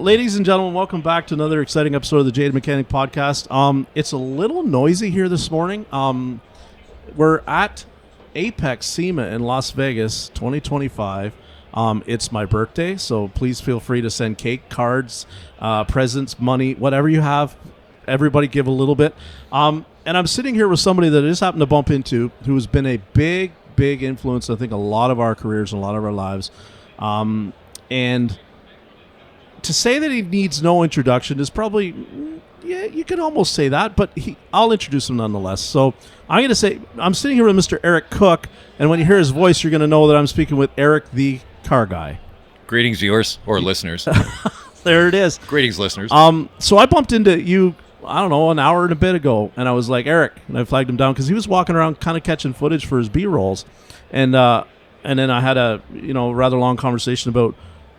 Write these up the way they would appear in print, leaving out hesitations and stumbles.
Ladies and gentlemen, welcome back to another exciting episode of the Jaded Mechanic Podcast. It's a little noisy here this morning. We're at Apex SEMA in Las Vegas 2025. It's my birthday, so please feel free to send cake, cards, presents, money, whatever you have. Everybody give a little bit. And I'm sitting here with somebody that I just happened to bump into who has been a big influence, I think, a lot of our careers and a lot of our lives. And to say that he needs no introduction is probably, yeah, you can almost say that, but I'll introduce him nonetheless. So I'm going to say, I'm sitting here with Mr. Eric Cook, and when you hear his voice, you're going to know that I'm speaking with Eric, the car guy. Greetings, viewers or listeners. There it is. Greetings, listeners. So I bumped into you, I don't know, an hour and a bit ago, and I was like, Eric, and I flagged him down because he was walking around kind of catching footage for his B-rolls, and then I had a rather long conversation about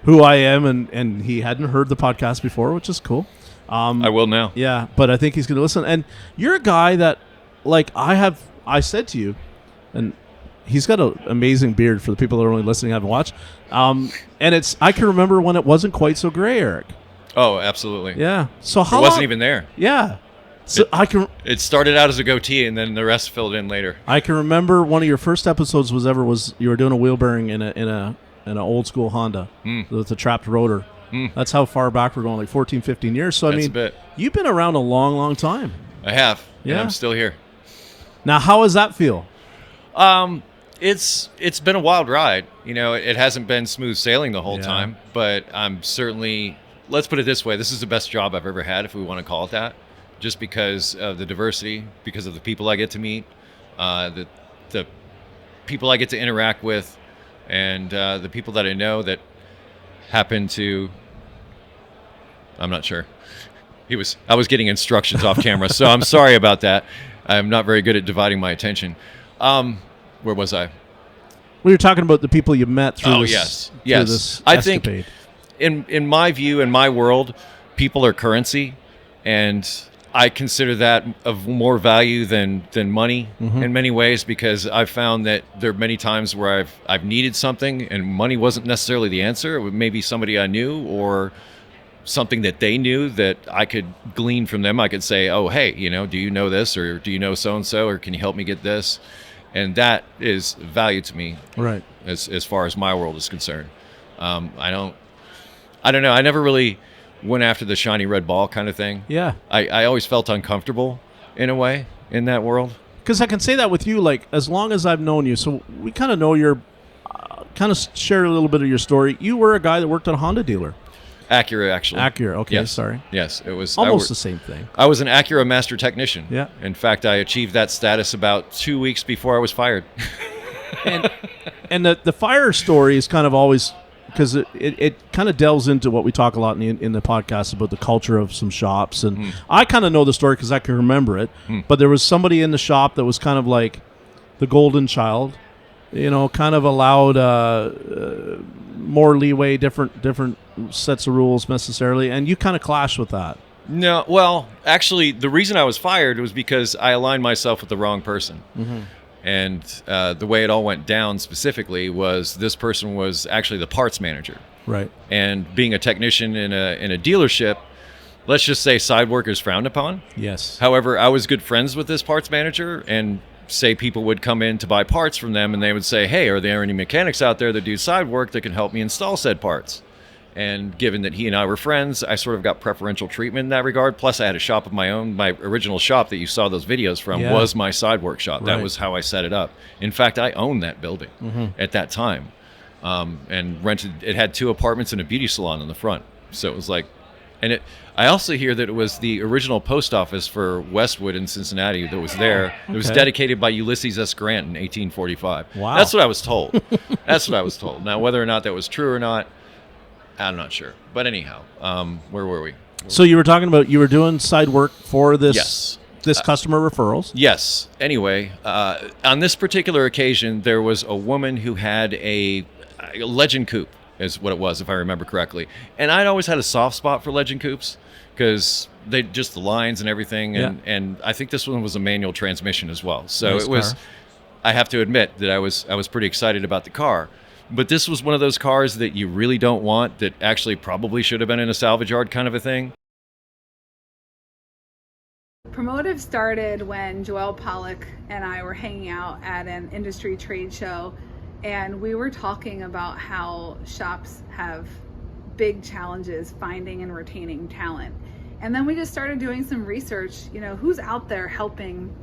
who I am, and he hadn't heard the podcast before, which is cool. I will now. Yeah, but I think he's going to listen. And you're a guy that, like, I said to you, and he's got an amazing beard for the people that are only listening, haven't watched. And I can remember when it wasn't quite so gray, Eric. Oh, absolutely. Yeah. So how it wasn't even there. Yeah. So It started out as a goatee, and then the rest filled in later. I can remember one of your first episodes was you were doing a wheel bearing in an old school Honda with a trapped rotor. That's how far back we're going, like 14, 15 years. So, That's a bit. You've been around a long, long time. I have. Yeah. And I'm still here. Now, how does that feel? It's been a wild ride. It hasn't been smooth sailing the whole time, but I'm certainly, let's put it this way, this is the best job I've ever had, if we want to call it that, just because of the diversity, because of the people I get to meet, the people I get to interact with, and the people that I know that happen to, I'm not sure. I was getting instructions off camera, so I'm sorry about that. I'm not very good at dividing my attention. Where was I? We were talking about the people you met through yes. This I escapade. think in my view, in my world, people are currency, and I consider that of more value than money in many ways, because I've found that there are many times where I've needed something and money wasn't necessarily the answer. It was maybe somebody I knew or something that they knew that I could glean from them. I could say, oh, hey, do you know this, or do you know so-and-so, or can you help me get this? And that is value to me, right? As far as my world is concerned. I don't know. I never really went after the shiny red ball kind of thing. Yeah. I always felt uncomfortable in a way in that world. Because I can say that with you, like, as long as I've known you, so we kind of know kind of share a little bit of your story. You were a guy that worked at a Honda dealer. Acura, actually. Acura, okay, yes. Sorry. Yes, it was almost the same thing. I was an Acura master technician. Yeah. In fact, I achieved that status about 2 weeks before I was fired. And the fire story is kind of always, because it kind of delves into what we talk a lot in the podcast about the culture of some shops. And I kind of know the story because I can remember it. But there was somebody in the shop that was kind of like the golden child, kind of allowed more leeway, different sets of rules necessarily. And you kind of clashed with that. No, well, actually, the reason I was fired was because I aligned myself with the wrong person. And the way it all went down specifically was this person was actually the parts manager. Right. And being a technician in a dealership, let's just say side work is frowned upon. Yes. However, I was good friends with this parts manager, and say people would come in to buy parts from them, and they would say, hey, are there any mechanics out there that do side work that can help me install said parts? And given that he and I were friends, I sort of got preferential treatment in that regard. Plus, I had a shop of my own. My original shop that you saw those videos from was my side work shop. That was how I set it up. In fact, I owned that building at that time, and rented. It had 2 apartments and a beauty salon in the front. So it was like, I also hear that it was the original post office for Westwood in Cincinnati that was there. It was dedicated by Ulysses S. Grant in 1845. Wow. That's what I was told. That's what I was told. Now, whether or not that was true or not, I'm not sure. But anyhow, where were we? So you were talking about you were doing side work for this Yes. this customer referrals. Yes. Anyway, on this particular occasion, there was a woman who had a Legend Coupe, is what it was, if I remember correctly. And I'd always had a soft spot for Legend Coupes because they just the lines and everything. And I think this one was a manual transmission as well. So Nice it was. car. I have to admit that I was pretty excited about the car. But this was one of those cars that you really don't want, that actually probably should have been in a salvage yard kind of a thing. Automotive started when Joelle Pollock and I were hanging out at an industry trade show, and we were talking about how shops have big challenges finding and retaining talent. And then we just started doing some research, who's out there helping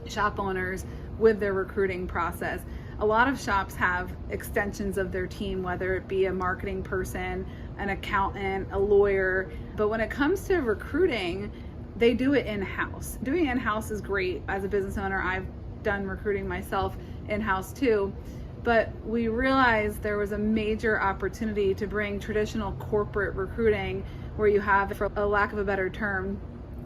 shop owners with their recruiting process. A lot of shops have extensions of their team, whether it be a marketing person, an accountant, a lawyer. But when it comes to recruiting, they do it in-house. Doing in-house is great. As a business owner, I've done recruiting myself in-house too. But we realized there was a major opportunity to bring traditional corporate recruiting, where you have, for a lack of a better term,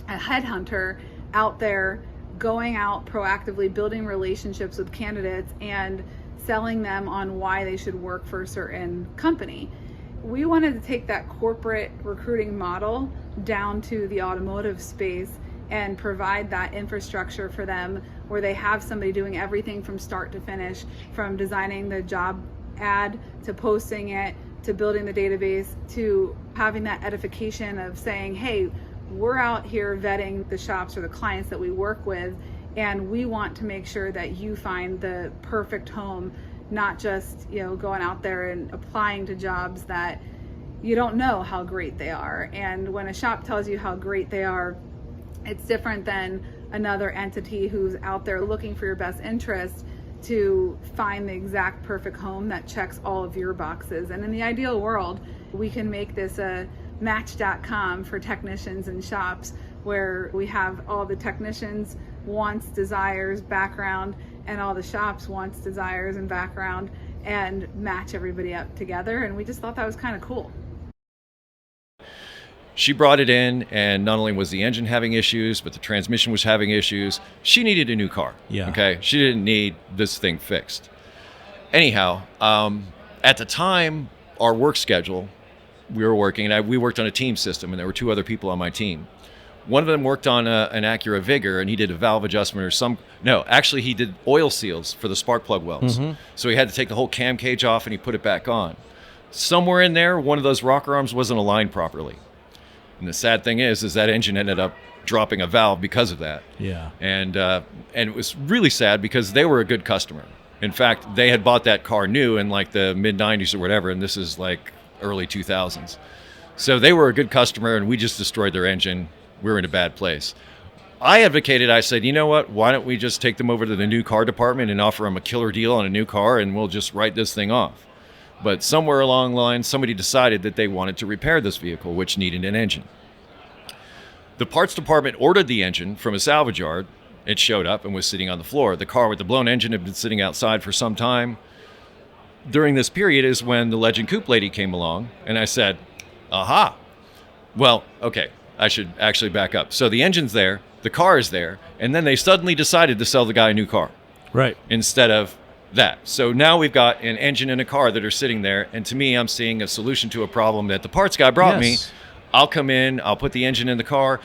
a headhunter out there going out proactively, building relationships with candidates and selling them on why they should work for a certain company. We wanted to take that corporate recruiting model down to the automotive space and provide that infrastructure for them, where they have somebody doing everything from start to finish, from designing the job ad to posting it to building the database to having that edification of saying, hey, we're out here vetting the shops or the clients that we work with, and we want to make sure that you find the perfect home, not just going out there and applying to jobs that you don't know how great they are. And when a shop tells you how great they are, it's different than another entity who's out there looking for your best interest to find the exact perfect home that checks all of your boxes. And in the ideal world, we can make this a match.com for technicians and shops, where we have all the technicians' wants, desires, background, and all the shops' wants, desires, and background, and match everybody up together. And we just thought that was kind of cool. She brought it in, and not only was the engine having issues, but the transmission was having issues. She needed a new car. Yeah. Okay. She didn't need this thing fixed. Anyhow, at the time, our work schedule, we were working, and we worked on a team system, and there were two other people on my team. One of them worked on an Acura Vigor, and he did a valve adjustment actually he did oil seals for the spark plug welds. Mm-hmm. So he had to take the whole cam cage off, and he put it back on. Somewhere in there, one of those rocker arms wasn't aligned properly. And the sad thing is that engine ended up dropping a valve because of that. Yeah. And it was really sad, because they were a good customer. In fact, they had bought that car new in like the mid-90s or whatever, and this is like early 2000s. So they were a good customer, and we just destroyed their engine. We were in a bad place. I said, you know what? Why don't we just take them over to the new car department and offer them a killer deal on a new car, and we'll just write this thing off. But somewhere along the line, somebody decided that they wanted to repair this vehicle, which needed an engine. The parts department ordered the engine from a salvage yard. It showed up and was sitting on the floor. The car with the blown engine had been sitting outside for some time. During this period is when the Legend Coupe lady came along, and I said, aha. Well, okay, I should actually back up. So the engine's there, the car is there, and then they suddenly decided to sell the guy a new car. Right. Instead of that. So now we've got an engine and a car that are sitting there, and to me, I'm seeing a solution to a problem that the parts guy brought me. I'll come in, I'll put the engine in the car.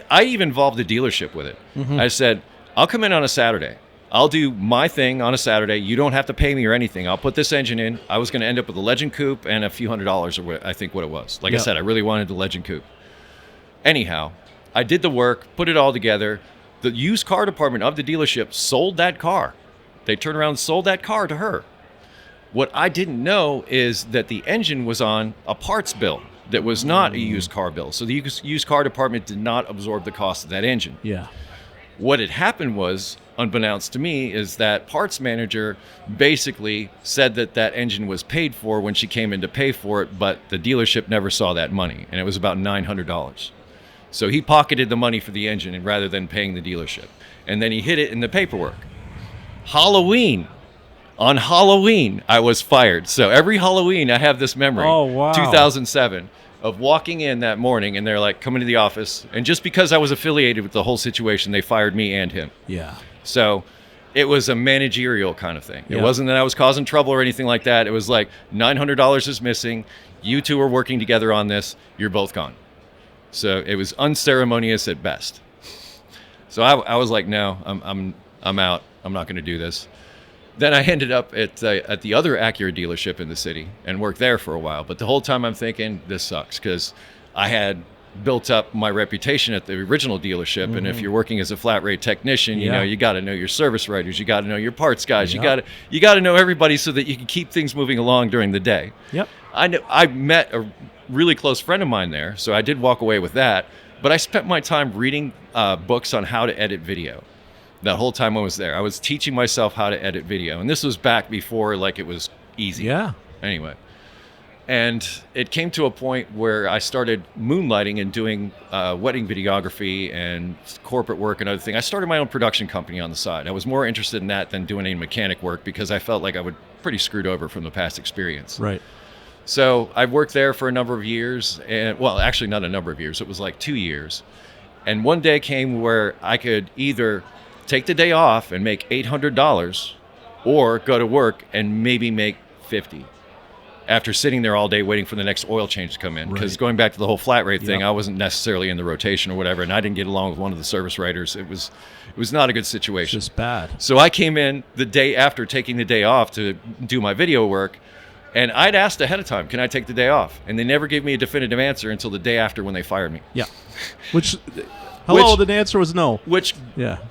I even involved the dealership with it. Mm-hmm. I said, I'll come in on a Saturday. I'll do my thing on a Saturday. You don't have to pay me or anything. I'll put this engine in. I was going to end up with a Legend Coupe and a few $100s, or what I think what it was. Like I said, I really wanted the Legend Coupe. Anyhow, I did the work, put it all together. The used car department of the dealership sold that car. They turned around and sold that car to her. What I didn't know is that the engine was on a parts bill that was not a used car bill. So the used car department did not absorb the cost of that engine. Yeah. What had happened was, unbeknownst to me, is that parts manager basically said that that engine was paid for when she came in to pay for it, but the dealership never saw that money, and it was about $900. So he pocketed the money for the engine and rather than paying the dealership. And then he hid it in the paperwork. On Halloween, I was fired. So every Halloween, I have this memory. Oh, wow. 2007, of walking in that morning, and they're like, come into the office. And just because I was affiliated with the whole situation, they fired me and him. Yeah. So it was a managerial kind of thing. It wasn't that I was causing trouble or anything like that. It was like, $900 is missing. You two are working together on this. You're both gone. So it was unceremonious at best. So I was like, no, I'm out. I'm not going to do this. Then I ended up at the other Acura dealership in the city and worked there for a while. But the whole time I'm thinking, this sucks, because I had built up my reputation at the original dealership. And if you're working as a flat rate technician, you know, you got to know your service writers, you got to know your parts guys, you got to know everybody so that you can keep things moving along during the day. Yep. I met a really close friend of mine there, so I did walk away with that. But I spent my time reading books on how to edit video. That whole time I was there, I was teaching myself how to edit video. And this was back before, like, it was easy. Yeah. Anyway. And it came to a point where I started moonlighting and doing wedding videography and corporate work and other things. I started my own production company on the side. I was more interested in that than doing any mechanic work, because I felt like I would pretty screwed over from the past experience. Right. So I worked there for a number of years, and well, actually not a number of years. It was like 2 years. And one day came where I could either take the day off and make $800 or go to work and maybe make $50 after sitting there all day waiting for the next oil change to come in. Because going back to the whole flat rate thing, I wasn't necessarily in the rotation or whatever, and I didn't get along with one of the service writers. It was not a good situation. It's just bad. So I came in the day after taking the day off to do my video work, and I'd asked ahead of time, can I take the day off? And they never gave me a definitive answer until the day after when they fired me. Yeah. The answer was no. Which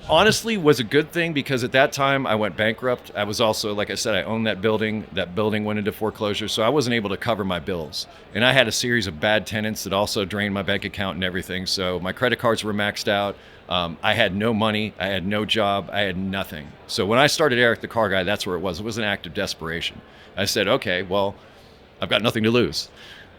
honestly was a good thing, because at that time I went bankrupt. I was also, like I said, I owned that building. That building went into foreclosure, so I wasn't able to cover my bills. And I had a series of bad tenants that also drained my bank account and everything. So my credit cards were maxed out. I had no money. I had no job. I had nothing. So when I started Eric the Car Guy, that's where it was. It was an act of desperation. I said, okay, well, I've got nothing to lose.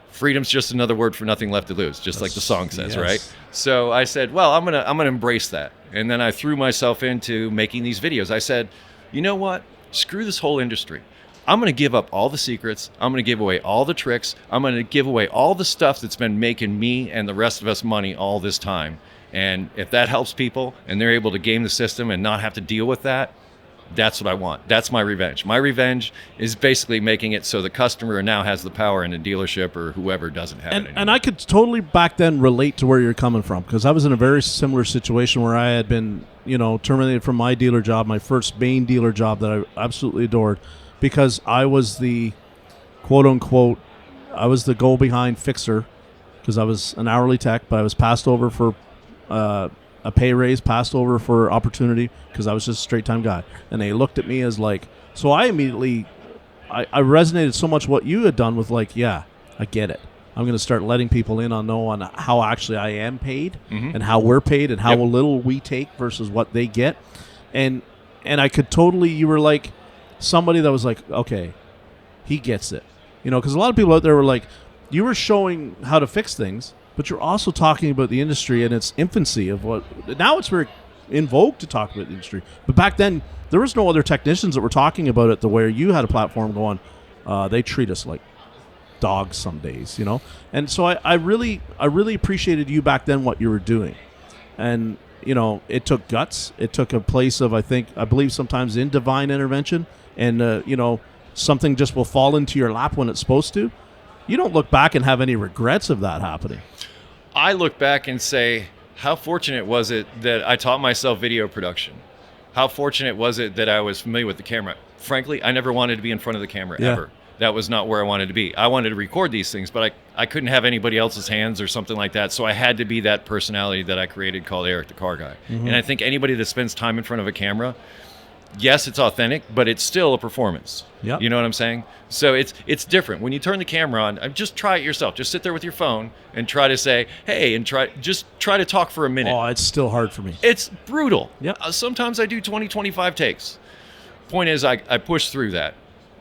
Freedom's just another word for nothing left to lose, just like the song says, right? So I said, well, I'm gonna embrace that. And then I threw myself into making these videos. I said, you know what? Screw this whole industry. I'm going to give up all the secrets. I'm going to give away all the tricks. I'm going to give away all the stuff that's been making me and the rest of us money all this time. And if that helps people and they're able to game the system and not have to deal with that, that's what I want. That's my revenge. My revenge is basically making it so the customer now has the power in a dealership, or whoever doesn't have it anymore. And I could totally back then relate to where you're coming from, because I was in a very similar situation where I had been, terminated from my dealer job, my first main dealer job that I absolutely adored, because I was the quote unquote, I was the go behind fixer, because I was an hourly tech, but I was passed over for a pay raise, passed over for opportunity, because I was just a straight time guy. And they looked at me as like, so I immediately, I resonated so much what you had done with, like, yeah, I get it. I'm going to start letting people in on how actually I am paid, and how we're paid, and how little we take versus what they get. And I could totally, you were like somebody that was like, okay, he gets it. Because a lot of people out there were like, you were showing how to fix things, but you're also talking about the industry and its infancy of what, now it's very in vogue to talk about the industry. But back then, there was no other technicians that were talking about it the way you had a platform going, they treat us like dogs some days, And so I really appreciated you back then, what you were doing. And, it took guts. It took a place of, I believe sometimes in divine intervention, and, something just will fall into your lap when it's supposed to. You don't look back and have any regrets of that happening. I look back and say, how fortunate was it that I taught myself video production? How fortunate was it that I was familiar with the camera? Frankly, I never wanted to be in front of the camera, ever. That was not where I wanted to be. I wanted to record these things, but I couldn't have anybody else's hands or something like that. So I had to be that personality that I created called Eric the Car Guy. And I think anybody that spends time in front of a camera, yes, it's authentic, but it's still a performance. Yep. You know what I'm saying? So it's different. When you turn the camera on, just try it yourself. Just sit there with your phone and try to say, hey, and try to talk for a minute. Oh, it's still hard for me. It's brutal. Yep. Sometimes I do 20, 25 takes. Point is, I pushed through that.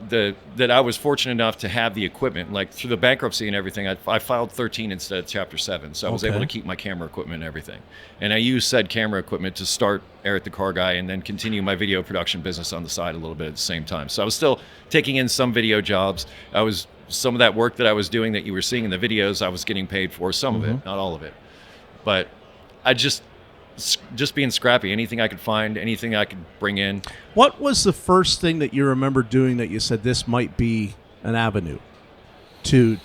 That I was fortunate enough to have the equipment, like through the bankruptcy and everything. I filed 13 instead of Chapter 7, so I was able to keep my camera equipment and everything. And I used said camera equipment to start Eric the Car Guy and then continue my video production business on the side a little bit at the same time. So I was still taking in some video jobs. Some of that work that I was doing that you were seeing in the videos, I was getting paid for some of it, not all of it. But I just being scrappy, anything I could find, anything I could bring in. What was the first thing that you remember doing that you said this might be an avenue to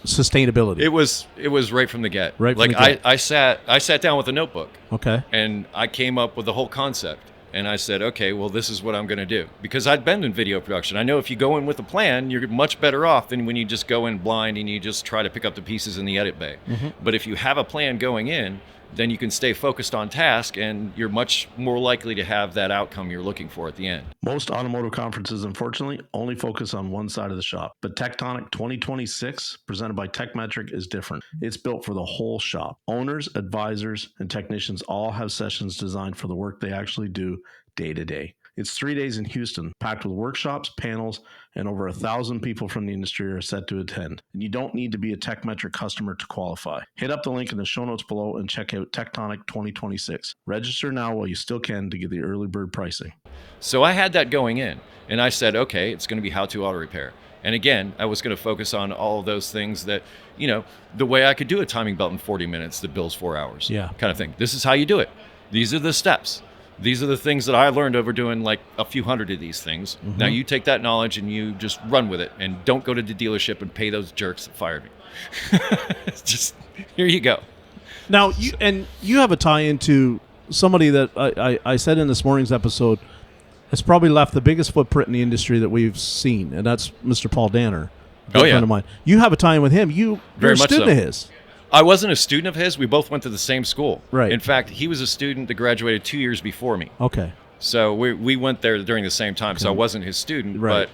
sustainability? It was right from the get. Right from the get. I sat down with a notebook. Okay. And I came up with the whole concept. And I said, okay, well, this is what I'm going to do. Because I'd been in video production. I know if you go in with a plan, you're much better off than when you just go in blind and you just try to pick up the pieces in the edit bay. But if you have a plan going in, then you can stay focused on task, and you're much more likely to have that outcome you're looking for at the end. Most automotive conferences, unfortunately, only focus on one side of the shop. But Tectonic 2026, presented by TechMetric, is different. It's built for the whole shop. Owners, advisors, and technicians all have sessions designed for the work they actually do day to day. It's 3 days in Houston, packed with workshops, panels, and over 1,000 people from the industry are set to attend. And you don't need to be a TechMetric customer to qualify. Hit up the link in the show notes below and check out Tectonic 2026. Register now while you still can to get the early bird pricing. So I had that going in, and I said, okay, it's going to be how-to auto repair. And again, I was going to focus on all of those things that, the way I could do a timing belt in 40 minutes that bills 4 hours, kind of thing. This is how you do it. These are the steps. These are the things that I learned over doing like a few hundred of these things. Now you take that knowledge and you just run with it, and don't go to the dealership and pay those jerks that fired me. Just, here you go. Now, you have a tie into somebody that I said in this morning's episode has probably left the biggest footprint in the industry that we've seen, and that's Mr. Paul Danner, a good friend of mine. You have a tie in with him. You're a student of his. I wasn't a student of his. We both went to the same school. Right. In fact, he was a student that graduated 2 years before me. Okay. So we went there during the same time. Okay. So I wasn't his student, right.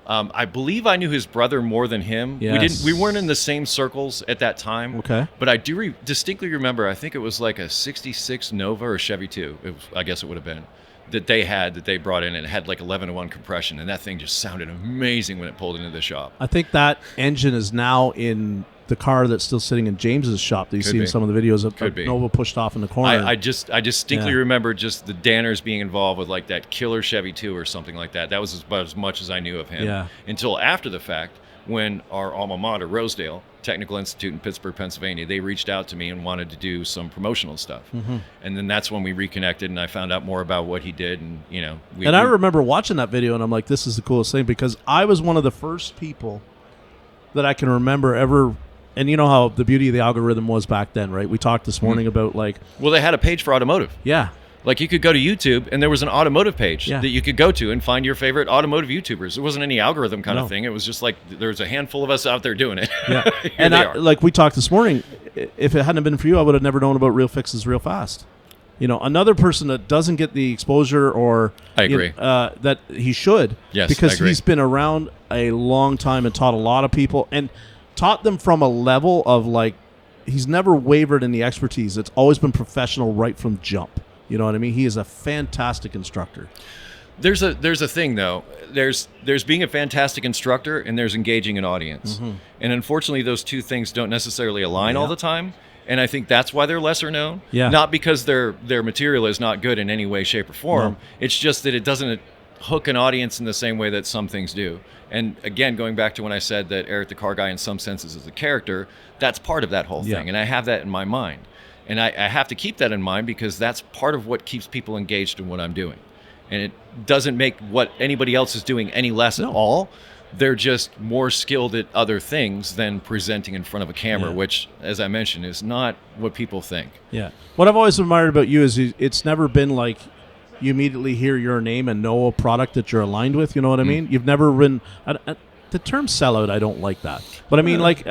But I believe I knew his brother more than him. Yes. We weren't in the same circles at that time. Okay. But I do distinctly remember, I think it was like a 66 Nova or Chevy 2. I guess it would have been. That they brought in, and it had like 11-to-1 compression, and that thing just sounded amazing when it pulled into the shop. I think that engine is now in the car that's still sitting in James's shop that you see in some of the videos of Nova pushed off in the corner. I distinctly remember just the Danners being involved with like that killer Chevy 2 or something like that. That was about as much as I knew of him. Yeah. Until after the fact, when our alma mater, Rosedale Technical Institute in Pittsburgh, Pennsylvania, they reached out to me and wanted to do some promotional stuff. And then that's when we reconnected, and I found out more about what he did. And I remember watching that video, and I'm like, this is the coolest thing, because I was one of the first people that I can remember ever. And you know how the beauty of the algorithm was back then, right? We talked this morning about well, they had a page for automotive. Yeah. Like you could go to YouTube, and there was an automotive page that you could go to and find your favorite automotive YouTubers. There wasn't any algorithm kind of thing. It was just like there's a handful of us out there doing it. Yeah. And like we talked this morning, if it hadn't been for you, I would have never known about Real Fixes Real Fast. Another person that doesn't get the exposure or I agree that he should, because he's been around a long time and taught a lot of people and taught them from a level of like, he's never wavered in the expertise. It's always been professional right from jump. You know what I mean? He is a fantastic instructor. There's a thing though. There's being a fantastic instructor, and there's engaging an audience. And unfortunately, those two things don't necessarily align all the time. And I think that's why they're lesser known. Yeah. Not because their material is not good in any way, shape, or form. No. It's just that it doesn't hook an audience in the same way that some things do. And again, going back to when I said that Eric the Car Guy in some senses is a character, that's part of that whole thing. And I have that in my mind. And I have to keep that in mind, because that's part of what keeps people engaged in what I'm doing. And it doesn't make what anybody else is doing any less at all. They're just more skilled at other things than presenting in front of a camera, which, as I mentioned, is not what people think. Yeah. What I've always admired about you is it's never been like you immediately hear your name and know a product that you're aligned with. You know what I mean? You've never been... the term sellout, I don't like that. But I mean, like,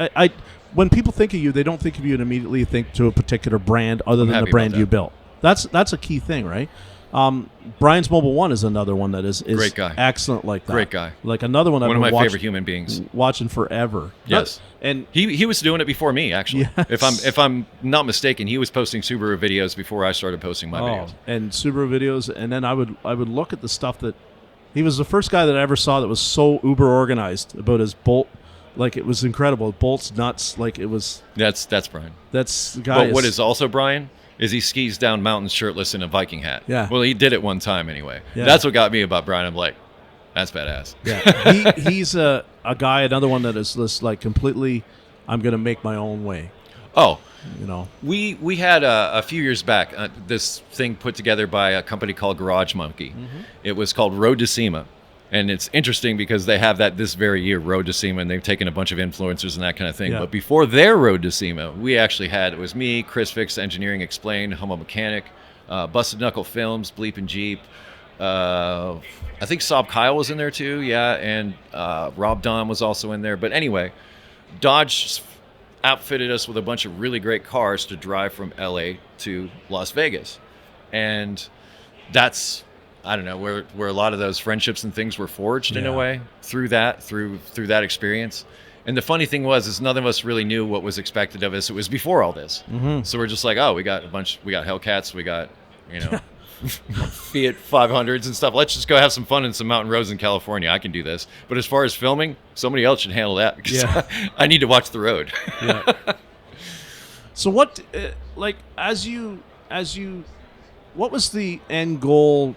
when people think of you, they don't think of you and immediately think to a particular brand other than the brand you built. That's a key thing, right? Brian's Mobile One is another one that is great guy, excellent like that. Great guy, like another one. One of my favorite human beings. Watching forever. Yes, and he was doing it before me actually. Yes. If I'm not mistaken, he was posting Subaru videos before I started posting my videos. And Subaru videos, and then I would look at the stuff that he was the first guy that I ever saw that was so uber organized about his bolt. Like, it was incredible. Bolts, nuts, like it was. That's Brian. That's the guy. But what is also Brian is he skis down mountains shirtless in a Viking hat. Yeah. Well, he did it one time anyway. Yeah. That's what got me about Brian. I'm like, that's badass. Yeah. He's a guy, another one that is just like completely, I'm going to make my own way. Oh. You know. We had a few years back this thing put together by a company called Garage Monkey. Mm-hmm. It was called Road to SEMA. And it's interesting because they have that this very year, Road to SEMA, and they've taken a bunch of influencers and that kind of thing. Yeah. But before their Road to SEMA, we actually had, it was me, Chris Fix, Engineering Explained, Humble Mechanic, Busted Knuckle Films, Bleep and Jeep, I think Saab Kyle was in there too, yeah, and Rob Don was also in there. But anyway, Dodge outfitted us with a bunch of really great cars to drive from LA to Las Vegas. And that's, I don't know, where a lot of those friendships and things were forged in a way through that experience. And the funny thing was, is none of us really knew what was expected of us. It was before all this. Mm-hmm. So we're just like, oh, we got Hellcats, we got, Fiat 500s and stuff. Let's just go have some fun in some mountain roads in California. I can do this. But as far as filming, somebody else should handle that because I need to watch the road. Yeah. So what, what was the end goal,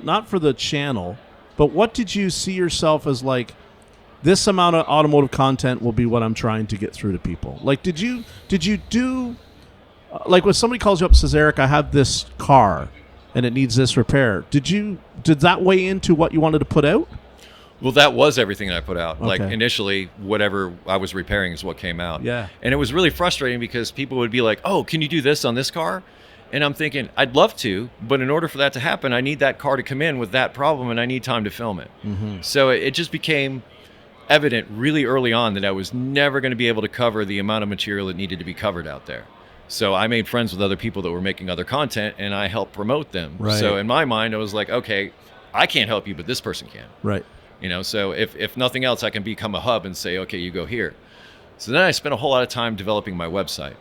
not for the channel, but what did you see yourself as like, this amount of automotive content will be what I'm trying to get through to people? Like, did you do, like when somebody calls you up and says, Eric, I have this car and it needs this repair. Did that weigh into what you wanted to put out? Well, that was everything I put out. Okay. Like initially, whatever I was repairing is what came out. Yeah. And it was really frustrating because people would be like, oh, can you do this on this car? And I'm thinking, I'd love to, but in order for that to happen, I need that car to come in with that problem and I need time to film it. Mm-hmm. So it just became evident really early on that I was never going to be able to cover the amount of material that needed to be covered out there. So I made friends with other people that were making other content and I helped promote them. Right. So in my mind, I was like, okay, I can't help you, but this person can. Right. So if nothing else, I can become a hub and say, okay, you go here. So then I spent a whole lot of time developing my website.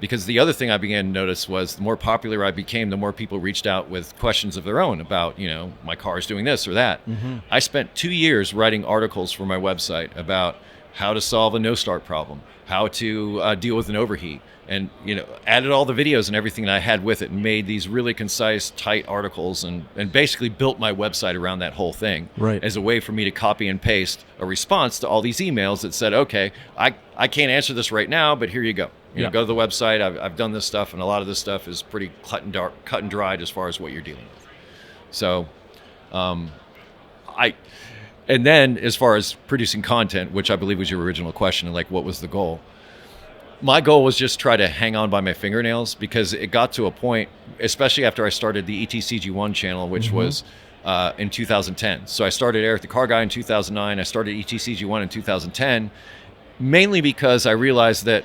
Because the other thing I began to notice was the more popular I became, the more people reached out with questions of their own about, my car is doing this or that. Mm-hmm. I spent 2 years writing articles for my website about how to solve a no-start problem, how to deal with an overheat, and added all the videos and everything that I had with it and made these really concise, tight articles and basically built my website around that whole thing as a way for me to copy and paste a response to all these emails that said, okay, I can't answer this right now, but here you go. Go to the website. I've done this stuff, and a lot of this stuff is pretty cut and dried as far as what you're dealing with. So, and then as far as producing content, which I believe was your original question, and like what was the goal? My goal was just try to hang on by my fingernails because it got to a point, especially after I started the ETCG1 channel, which was in 2010. So I started Eric the Car Guy in 2009. I started ETCG1 in 2010, mainly because I realized that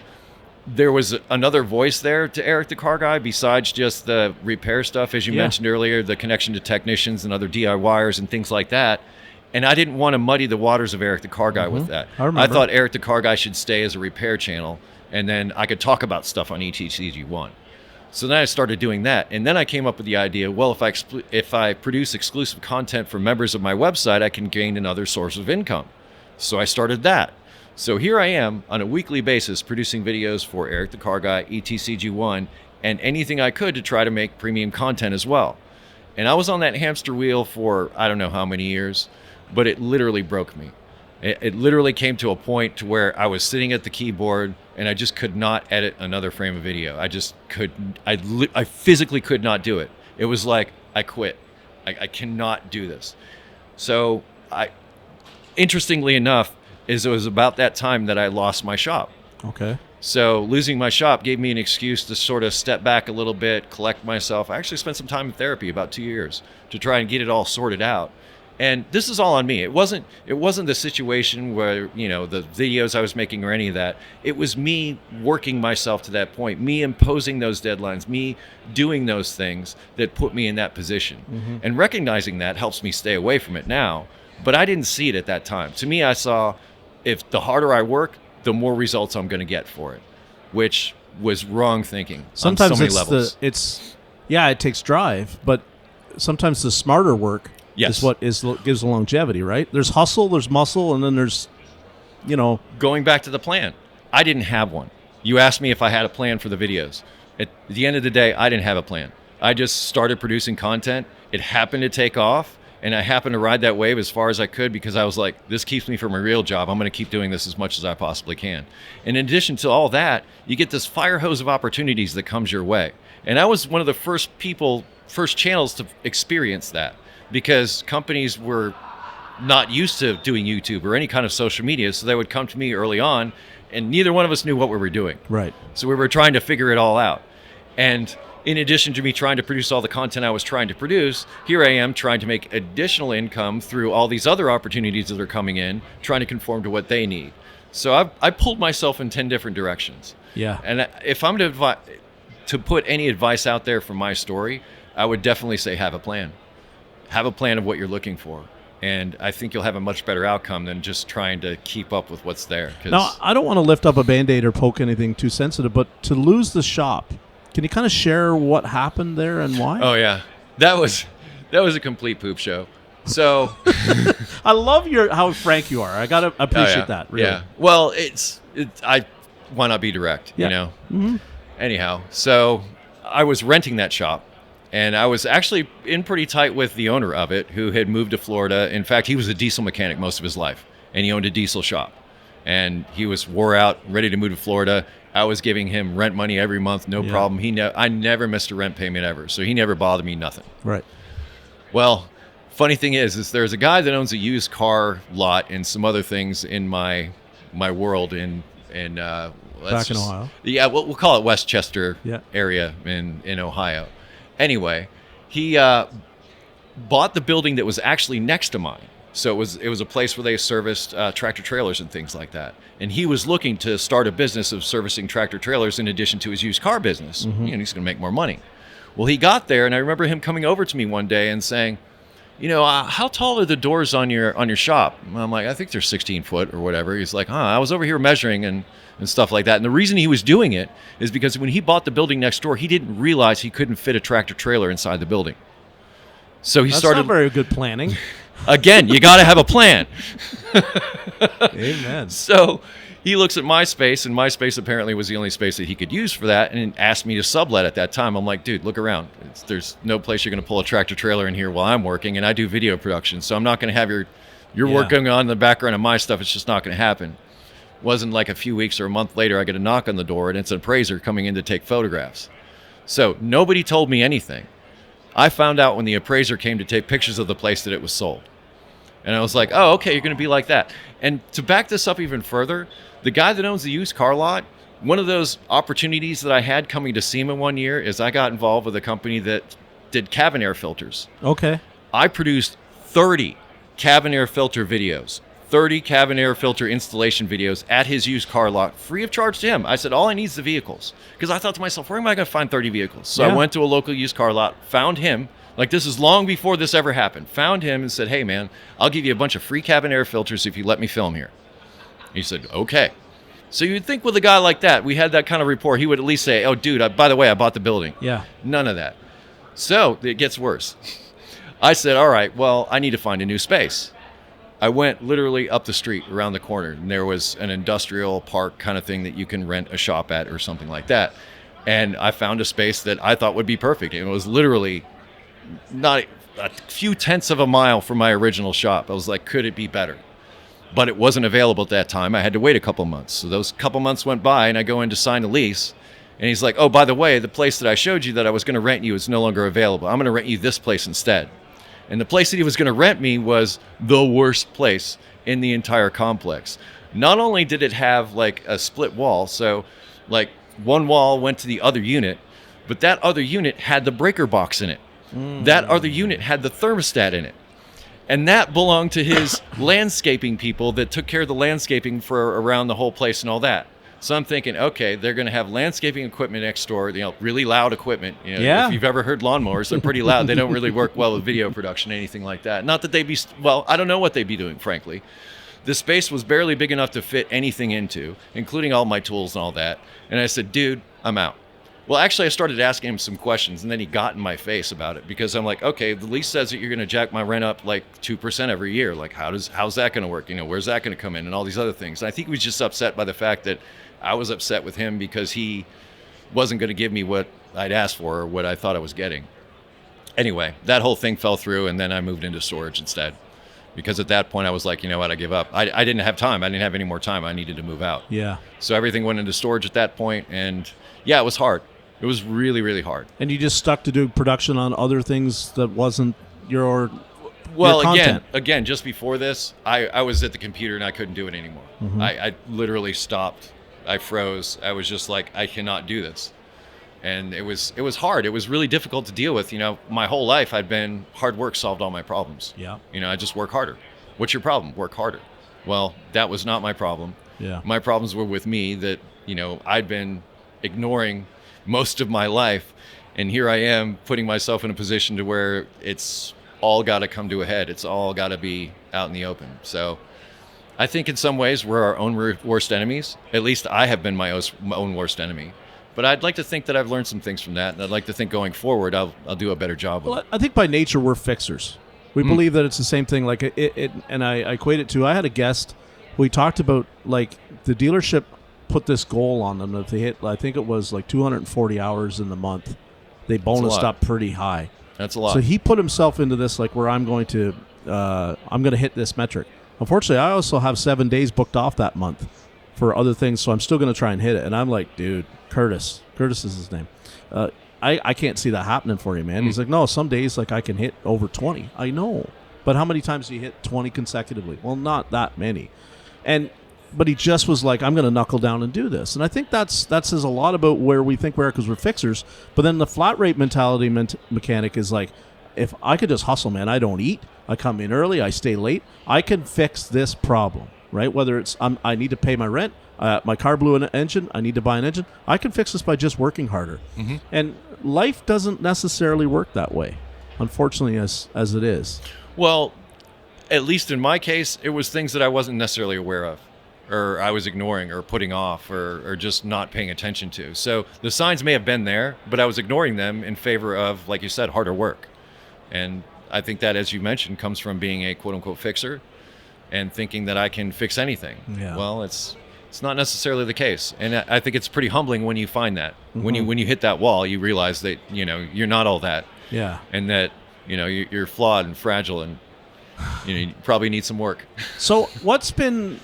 there was another voice there to Eric the Car Guy besides just the repair stuff, as you mentioned earlier, the connection to technicians and other DIYers and things like that. And I didn't want to muddy the waters of Eric the Car Guy with that. I thought Eric the Car Guy should stay as a repair channel, and then I could talk about stuff on ETCG1. So then I started doing that, and then I came up with the idea, well, if I produce exclusive content for members of my website, I can gain another source of income. So I started that. So here I am on a weekly basis producing videos for Eric the Car Guy, ETCG1, and anything I could to try to make premium content as well. And I was on that hamster wheel for I don't know how many years, but it literally broke me. It literally came to a point to where I was sitting at the keyboard and I just could not edit another frame of video. I just couldn't. I physically could not do it. It was like I quit. I cannot do this. So interestingly enough, it was about that time that I lost my shop. Okay. So losing my shop gave me an excuse to sort of step back a little bit, collect myself. I actually spent some time in therapy, about 2 years, to try and get it all sorted out. And this is all on me. It wasn't the situation where, the videos I was making or any of that. It was me working myself to that point, me imposing those deadlines, me doing those things that put me in that position. Mm-hmm. And recognizing that helps me stay away from it now. But I didn't see it at that time. To me, I saw if the harder I work, the more results I'm going to get for it, which was wrong thinking. Sometimes on so many levels. It takes drive, but sometimes the smarter work is what gives the longevity, right? There's hustle, there's muscle, and then there's, Going back to the plan, I didn't have one. You asked me if I had a plan for the videos. At the end of the day, I didn't have a plan. I just started producing content. It happened to take off. And I happened to ride that wave as far as I could because I was like, this keeps me from a real job. I'm going to keep doing this as much as I possibly can. And in addition to all that, you get this fire hose of opportunities that comes your way. And I was one of the first channels to experience that because companies were not used to doing YouTube or any kind of social media. So they would come to me early on and neither one of us knew what we were doing. Right. So we were trying to figure it all out. And in addition to me trying to produce all the content I was trying to produce, here I am trying to make additional income through all these other opportunities that are coming in, trying to conform to what they need. So I pulled myself in 10 different directions. Yeah. And if I'm to put any advice out there from my story, I would definitely say have a plan. Have a plan of what you're looking for. And I think you'll have a much better outcome than just trying to keep up with what's there. Now, I don't want to lift up a Band-Aid or poke anything too sensitive, but to lose the shop, can you kind of share what happened there and why? Oh, yeah. That was a complete poop show. So I love how frank you are. I got to appreciate that. Really. Yeah. Well, why not be direct, yeah. you know? Mm-hmm. Anyhow, so I was renting that shop. And I was actually in pretty tight with the owner of it, who had moved to Florida. In fact, he was a diesel mechanic most of his life, and he owned a diesel shop. And he was wore out, ready to move to Florida. I was giving him rent money every month, no problem. I never missed a rent payment ever, so he never bothered me nothing. Right. Well, funny thing is there's a guy that owns a used car lot and some other things in my world back in Ohio. Yeah, we'll call it Westchester Yeah. area in Ohio. Anyway, he bought the building that was actually next to mine. So it was a place where they serviced tractor trailers and things like that. And he was looking to start a business of servicing tractor trailers in addition to his used car business. Mm-hmm. You know, he's going to make more money. Well, he got there, and I remember him coming over to me one day and saying, you know, how tall are the doors on your shop? And I'm like, I think they're 16 foot or whatever. He's like, I was over here measuring and stuff like that. And the reason he was doing it is because when he bought the building next door, he didn't realize he couldn't fit a tractor trailer inside the building. So he started. That's not very good planning. Again, you got to have a plan. Amen. So he looks at my space, and my space apparently was the only space that he could use for that, and asked me to sublet at that time. I'm like, dude, look around. There's no place you're going to pull a tractor trailer in here while I'm working, and I do video production, so I'm not going to have your work going on in the background of my stuff. It's just not going to happen. Wasn't like a few weeks or a month later, I get a knock on the door, and it's an appraiser coming in to take photographs. So nobody told me anything. I found out when the appraiser came to take pictures of the place that it was sold. And I was like, oh, okay, you're going to be like that. And to back this up even further, the guy that owns the used car lot, one of those opportunities that I had coming to SEMA one year is I got involved with a company that did cabin air filters. Okay. I produced 30 cabin air filter videos, 30 cabin air filter installation videos at his used car lot, free of charge to him. I said, all I need is the vehicles. Because I thought to myself, where am I going to find 30 vehicles? So I went to a local used car lot, found him. Like, this is long before this ever happened. Found him and said, hey, man, I'll give you a bunch of free cabin air filters if you let me film here. He said, okay. So you'd think with a guy like that, we had that kind of rapport, he would at least say, oh, dude, by the way, I bought the building. Yeah. None of that. So it gets worse. I said, all right, well, I need to find a new space. I went literally up the street around the corner, and there was an industrial park kind of thing that you can rent a shop at or something like that. And I found a space that I thought would be perfect. And it was literally not a few tenths of a mile from my original shop. I was like, could it be better? But it wasn't available at that time. I had to wait a couple months. So those couple months went by, and I go in to sign a lease. And he's like, oh, by the way, the place that I showed you that I was going to rent you is no longer available. I'm going to rent you this place instead. And the place that he was going to rent me was the worst place in the entire complex. Not only did it have like a split wall, so like one wall went to the other unit, but that other unit had the breaker box in it. That other unit had the thermostat in it. And that belonged to his landscaping people that took care of the landscaping for around the whole place and all that. So I'm thinking, okay, they're going to have landscaping equipment next door, really loud equipment. Yeah. If you've ever heard lawnmowers, they're pretty loud. They don't really work well with video production, anything like that. Not that they'd be, I don't know what they'd be doing, frankly. The space was barely big enough to fit anything into, including all my tools and all that. And I said, dude, I'm out. Well, actually, I started asking him some questions, and then he got in my face about it because I'm like, okay, the lease says that you're going to jack my rent up like 2% every year. Like, how's that going to work? Where's that going to come in and all these other things. And I think he was just upset by the fact that I was upset with him because he wasn't going to give me what I'd asked for or what I thought I was getting. Anyway, that whole thing fell through, and then I moved into storage instead. Because at that point, I was like, you know what, I give up. I didn't have time. I didn't have any more time. I needed to move out. Yeah. So everything went into storage at that point, and yeah, it was hard. It was really, really hard. And you just stuck to do production on other things that wasn't your content. Again, just before this, I was at the computer and I couldn't do it anymore. Mm-hmm. I literally stopped. I froze. I was just like, I cannot do this. And it was hard. It was really difficult to deal with. My whole life I'd been hard work solved all my problems. Yeah. I just work harder. What's your problem? Work harder. Well, that was not my problem. Yeah. My problems were with me that, I'd been ignoring most of my life. And here I am putting myself in a position to where it's all got to come to a head. It's all got to be out in the open. So I think in some ways we're our own worst enemies. At least I have been my own worst enemy. But I'd like to think that I've learned some things from that. And I'd like to think going forward, I'll do a better job with it. I think by nature we're fixers. We believe that it's the same thing. Like and I equate it to, I had a guest, we talked about like the dealership put this goal on them. If they hit, I think it was like 240 hours in the month, they bonused up pretty high. That's a lot. So he put himself into this, like, where I'm going to hit this metric. Unfortunately, I also have 7 days booked off that month for other things, so I'm still going to try and hit it. And I'm like, dude, Curtis is his name. I can't see that happening for you, man. He's like, no, some days like I can hit over 20. I know, but how many times do you hit 20 consecutively? Well, not that many. But he just was like, I'm going to knuckle down and do this. And I think that says a lot about where we think we are, because we're fixers. But then the flat rate mentality mechanic is like, if I could just hustle, man, I don't eat, I come in early, I stay late, I can fix this problem, right? Whether it's I need to pay my rent, my car blew an engine, I need to buy an engine, I can fix this by just working harder. Mm-hmm. And life doesn't necessarily work that way, unfortunately, as it is. Well, at least in my case, it was things that I wasn't necessarily aware of, or I was ignoring or putting off or just not paying attention to. So the signs may have been there, but I was ignoring them in favor of, like you said, harder work. And I think that, as you mentioned, comes from being a quote-unquote fixer and thinking that I can fix anything. Yeah. Well, it's not necessarily the case. And I think it's pretty humbling when you find that. Mm-hmm. When you hit that wall, you realize that, you're not all that. Yeah. And that, you're flawed and fragile, and you probably need some work. So what's been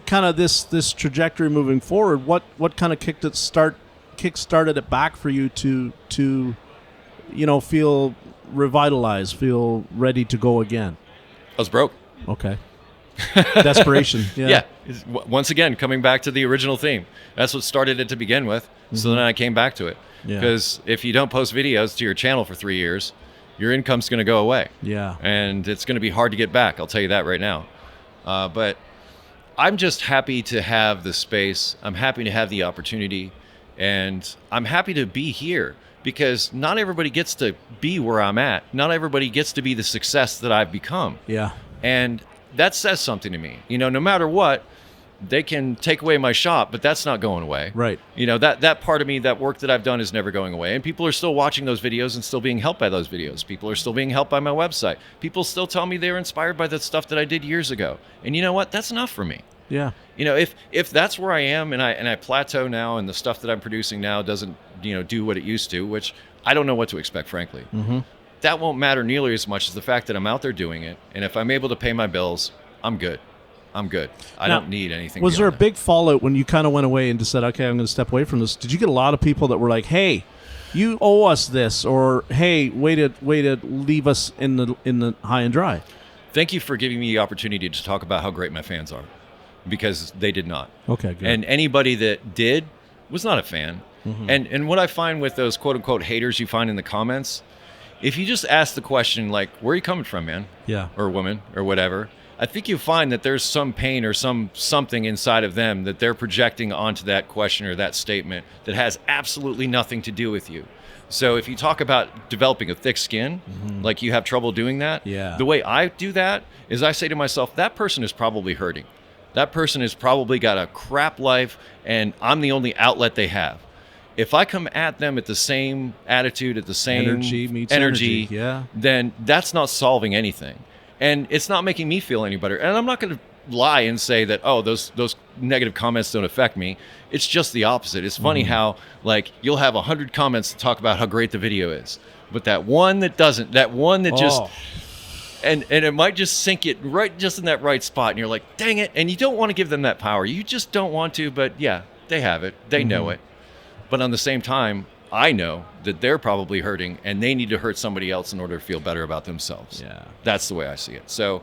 kind of this trajectory moving forward? What kind of kick-started it back for you to feel revitalized, feel ready to go again? I was broke. Okay. Desperation. Yeah. Once again, coming back to the original theme. That's what started it to begin with. Mm-hmm. So then I came back to it. Because if you don't post videos to your channel for 3 years, your income's going to go away. Yeah. And it's going to be hard to get back. I'll tell you that right now. But I'm just happy to have the space. I'm happy to have the opportunity. And I'm happy to be here, because not everybody gets to be where I'm at. Not everybody gets to be the success that I've become. Yeah. And that says something to me. No matter what, they can take away my shop, but that's not going away. Right. That part of me, that work that I've done, is never going away. And people are still watching those videos and still being helped by those videos. People are still being helped by my website. People still tell me they were inspired by the stuff that I did years ago. And you know what? That's enough for me. Yeah. If that's where I am and I plateau now, and the stuff that I'm producing now doesn't, do what it used to, which I don't know what to expect, frankly. Mm-hmm. That won't matter nearly as much as the fact that I'm out there doing it. And if I'm able to pay my bills, I'm good. I don't need anything. Was there a big fallout when you kind of went away and just said, okay, I'm going to step away from this? Did you get a lot of people that were like, hey, you owe us this, or hey, way to leave us in the high and dry? Thank you for giving me the opportunity to talk about how great my fans are, because they did not. Okay, good. And anybody that did was not a fan. Mm-hmm. And what I find with those quote unquote haters you find in the comments, if you just ask the question, like, where are you coming from, man? Yeah. Or woman, or whatever, I think you find that there's some pain or something inside of them that they're projecting onto that question or that statement that has absolutely nothing to do with you. So if you talk about developing a thick skin, mm-hmm. like you have trouble doing that, the way I do that is I say to myself, that person is probably hurting. That person has probably got a crap life, and I'm the only outlet they have. If I come at them at the same attitude, at the same energy, then that's not solving anything. And it's not making me feel any better. And I'm not going to lie and say that, oh, those negative comments don't affect me. It's just the opposite. It's funny how, like, you'll have 100 comments to talk about how great the video is, but that one that doesn't, that one that just... And it might just sink it right just in that right spot. And you're like, dang it. And you don't want to give them that power. You just don't want to. But yeah, they have it. They know it. But on the same time, I know that they're probably hurting, and they need to hurt somebody else in order to feel better about themselves. Yeah. That's the way I see it. So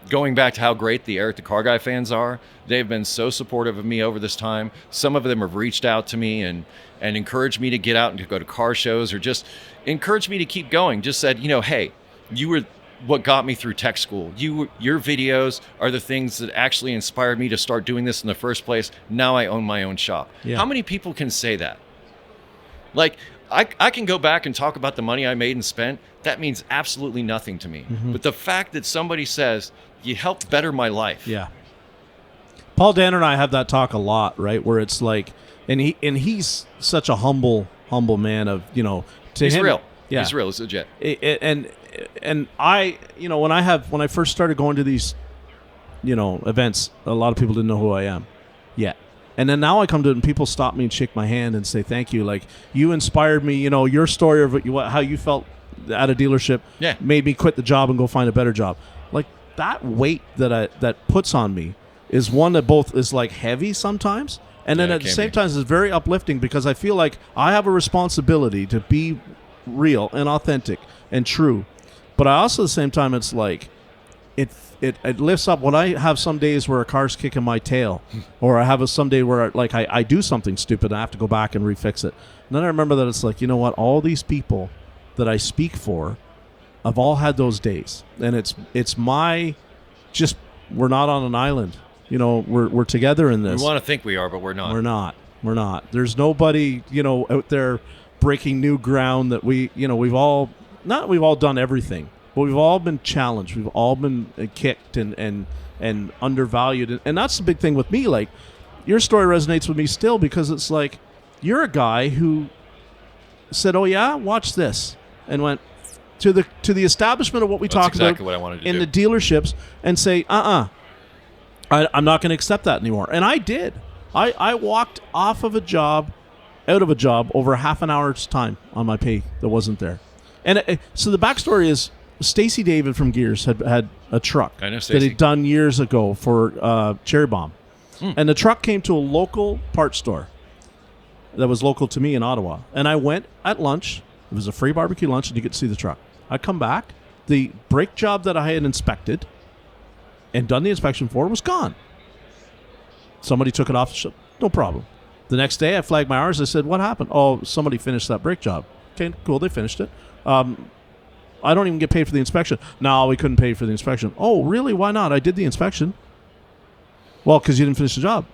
going back to how great the Eric the Car Guy fans are, they've been so supportive of me over this time. Some of them have reached out to me and encouraged me to get out and to go to car shows, or just encouraged me to keep going. Just said, hey, you were what got me through tech school. Your videos are the things that actually inspired me to start doing this in the first place. Now I own my own shop. Yeah. How many people can say that? Like, I can go back and talk about the money I made and spent. That means absolutely nothing to me. Mm-hmm. But the fact that somebody says, you helped better my life. Yeah. Paul Danner and I have that talk a lot, right? Where it's like, and he's such a humble man of, to He's him, real. Yeah. He's real. He's legit. And I, when I first started going to these, events, a lot of people didn't know who I am yet. And then now I come to it and people stop me and shake my hand and say, thank you. Like, you inspired me, your story of how you felt at a dealership made me quit the job and go find a better job. Like, that weight that puts on me is one that both is like heavy sometimes. And then at the same time, it's very uplifting because I feel like I have a responsibility to be real and authentic and true. But I also, at the same time, it's like, it lifts up when I have some days where a car's kicking my tail, or I have some day where I do something stupid and I have to go back and refix it. And then I remember that it's like, all these people that I speak for have all had those days. And we're not on an island. We're together in this. We want to think we are, but we're not. We're not. There's nobody, out there breaking new ground that we've all done everything. But we've all been challenged. We've all been kicked and undervalued. And that's the big thing with me. Like, your story resonates with me still because it's like, you're a guy who said, oh, yeah, watch this. And went to the establishment of what we talked exactly about what I wanted to in do. the dealerships and say, I'm not going to accept that anymore. And I did. I walked out of a job over half an hour's time on my pay that wasn't there. And so the backstory is, Stacy David from Gears had a truck I know that Stacy. he'd done years ago for Cherry Bomb. And the truck came to a local parts store that was local to me in Ottawa. And I went at lunch. It was a free barbecue lunch, and you could see the truck. I come back. The brake job that I had inspected and done the inspection for was gone. Somebody took it off the shop. No problem. The next day, I flagged my hours. I said, what happened? Oh, somebody finished that brake job. Okay, cool. They finished it. I don't even get paid for the inspection. No, we couldn't pay for the inspection. Oh, really? Why not? I did the inspection. Well, because you didn't finish the job.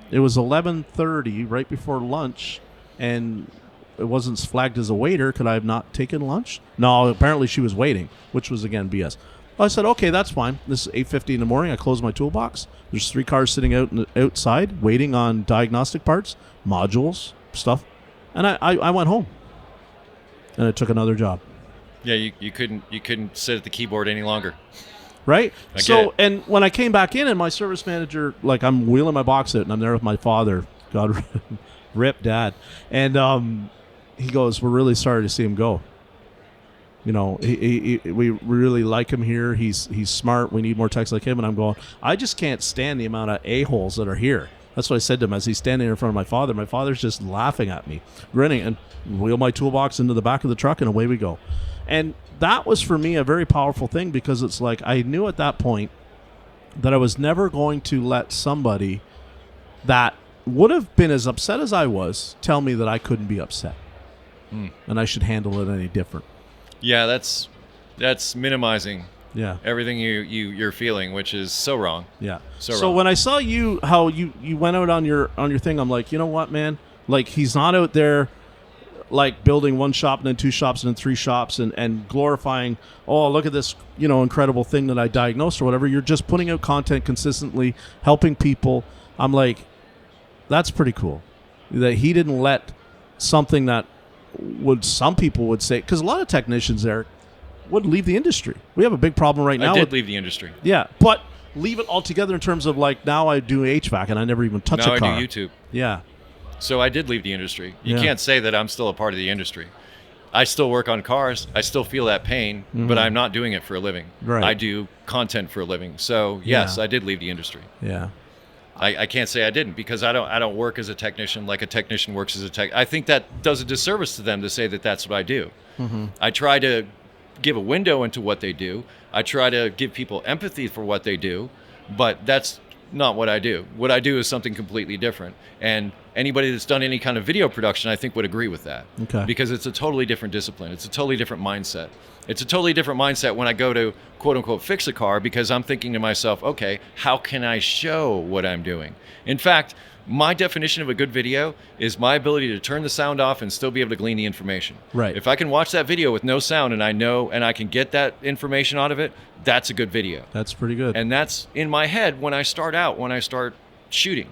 It was 11:30, right before lunch, and it wasn't flagged as a waiter. Could I have not taken lunch? No, apparently she was waiting, which was, again, BS. I said, okay, that's fine. This is 8:50 in the morning. I close my toolbox. There's 3 cars sitting outside waiting on diagnostic parts, modules, stuff. And I went home, and I took another job. Yeah, you couldn't sit at the keyboard any longer. Right? I get So, it. and when I came back in and my service manager, like, I'm wheeling my box out and I'm there with my father. God rip Dad. And he goes, we're really sorry to see him go. We really like him here. He's smart. We need more techs like him. And I'm going, I just can't stand the amount of a-holes that are here. That's what I said to him as he's standing in front of my father. My father's just laughing at me, grinning, and wheel my toolbox into the back of the truck, and away we go. And that was, for me, a very powerful thing because it's like I knew at that point that I was never going to let somebody that would have been as upset as I was tell me that I couldn't be upset and I should handle it any different. Yeah, that's minimizing Yeah. everything you're feeling, which is so wrong. Yeah. So So wrong. when I saw how you went out on your thing, I'm like, you know what, man? Like, he's not out there like building 1 shop and then 2 shops and then 3 shops and glorifying, oh, look at this, incredible thing that I diagnosed or whatever. You're just putting out content consistently, helping people. I'm like, that's pretty cool. That he didn't let something that some people would say, because a lot of technicians there would leave the industry. We have a big problem right now. I did leave the industry. Yeah, but leave it altogether in terms of, like, now I do HVAC and I never even touch Now a car. I do YouTube. Yeah. So I did leave the industry. You Yeah. can't say that I'm still a part of the industry. I still work on cars. I still feel that pain, but I'm not doing it for a living. Right. I do content for a living. So yes, Yeah. I did leave the industry. Yeah. I can't say I didn't because I don't work as a technician like a technician works as a tech. I think that does a disservice to them to say that that's what I do. I try to give a window into what they do. I try to give people empathy for what they do, but that's not what I do. What I do is something completely different. And anybody that's done any kind of video production, I think, would agree with that. Okay. Because it's a totally different discipline. It's a totally different mindset. It's a totally different mindset when I go to, quote unquote, fix a car, because I'm thinking to myself, okay, how can I show what I'm doing? In fact, my definition of a good video is my ability to turn the sound off and still be able to glean the information. Right. If I can watch that video with no sound and I know and I can get that information out of it, that's a good video. That's pretty good. And that's in my head when I start shooting.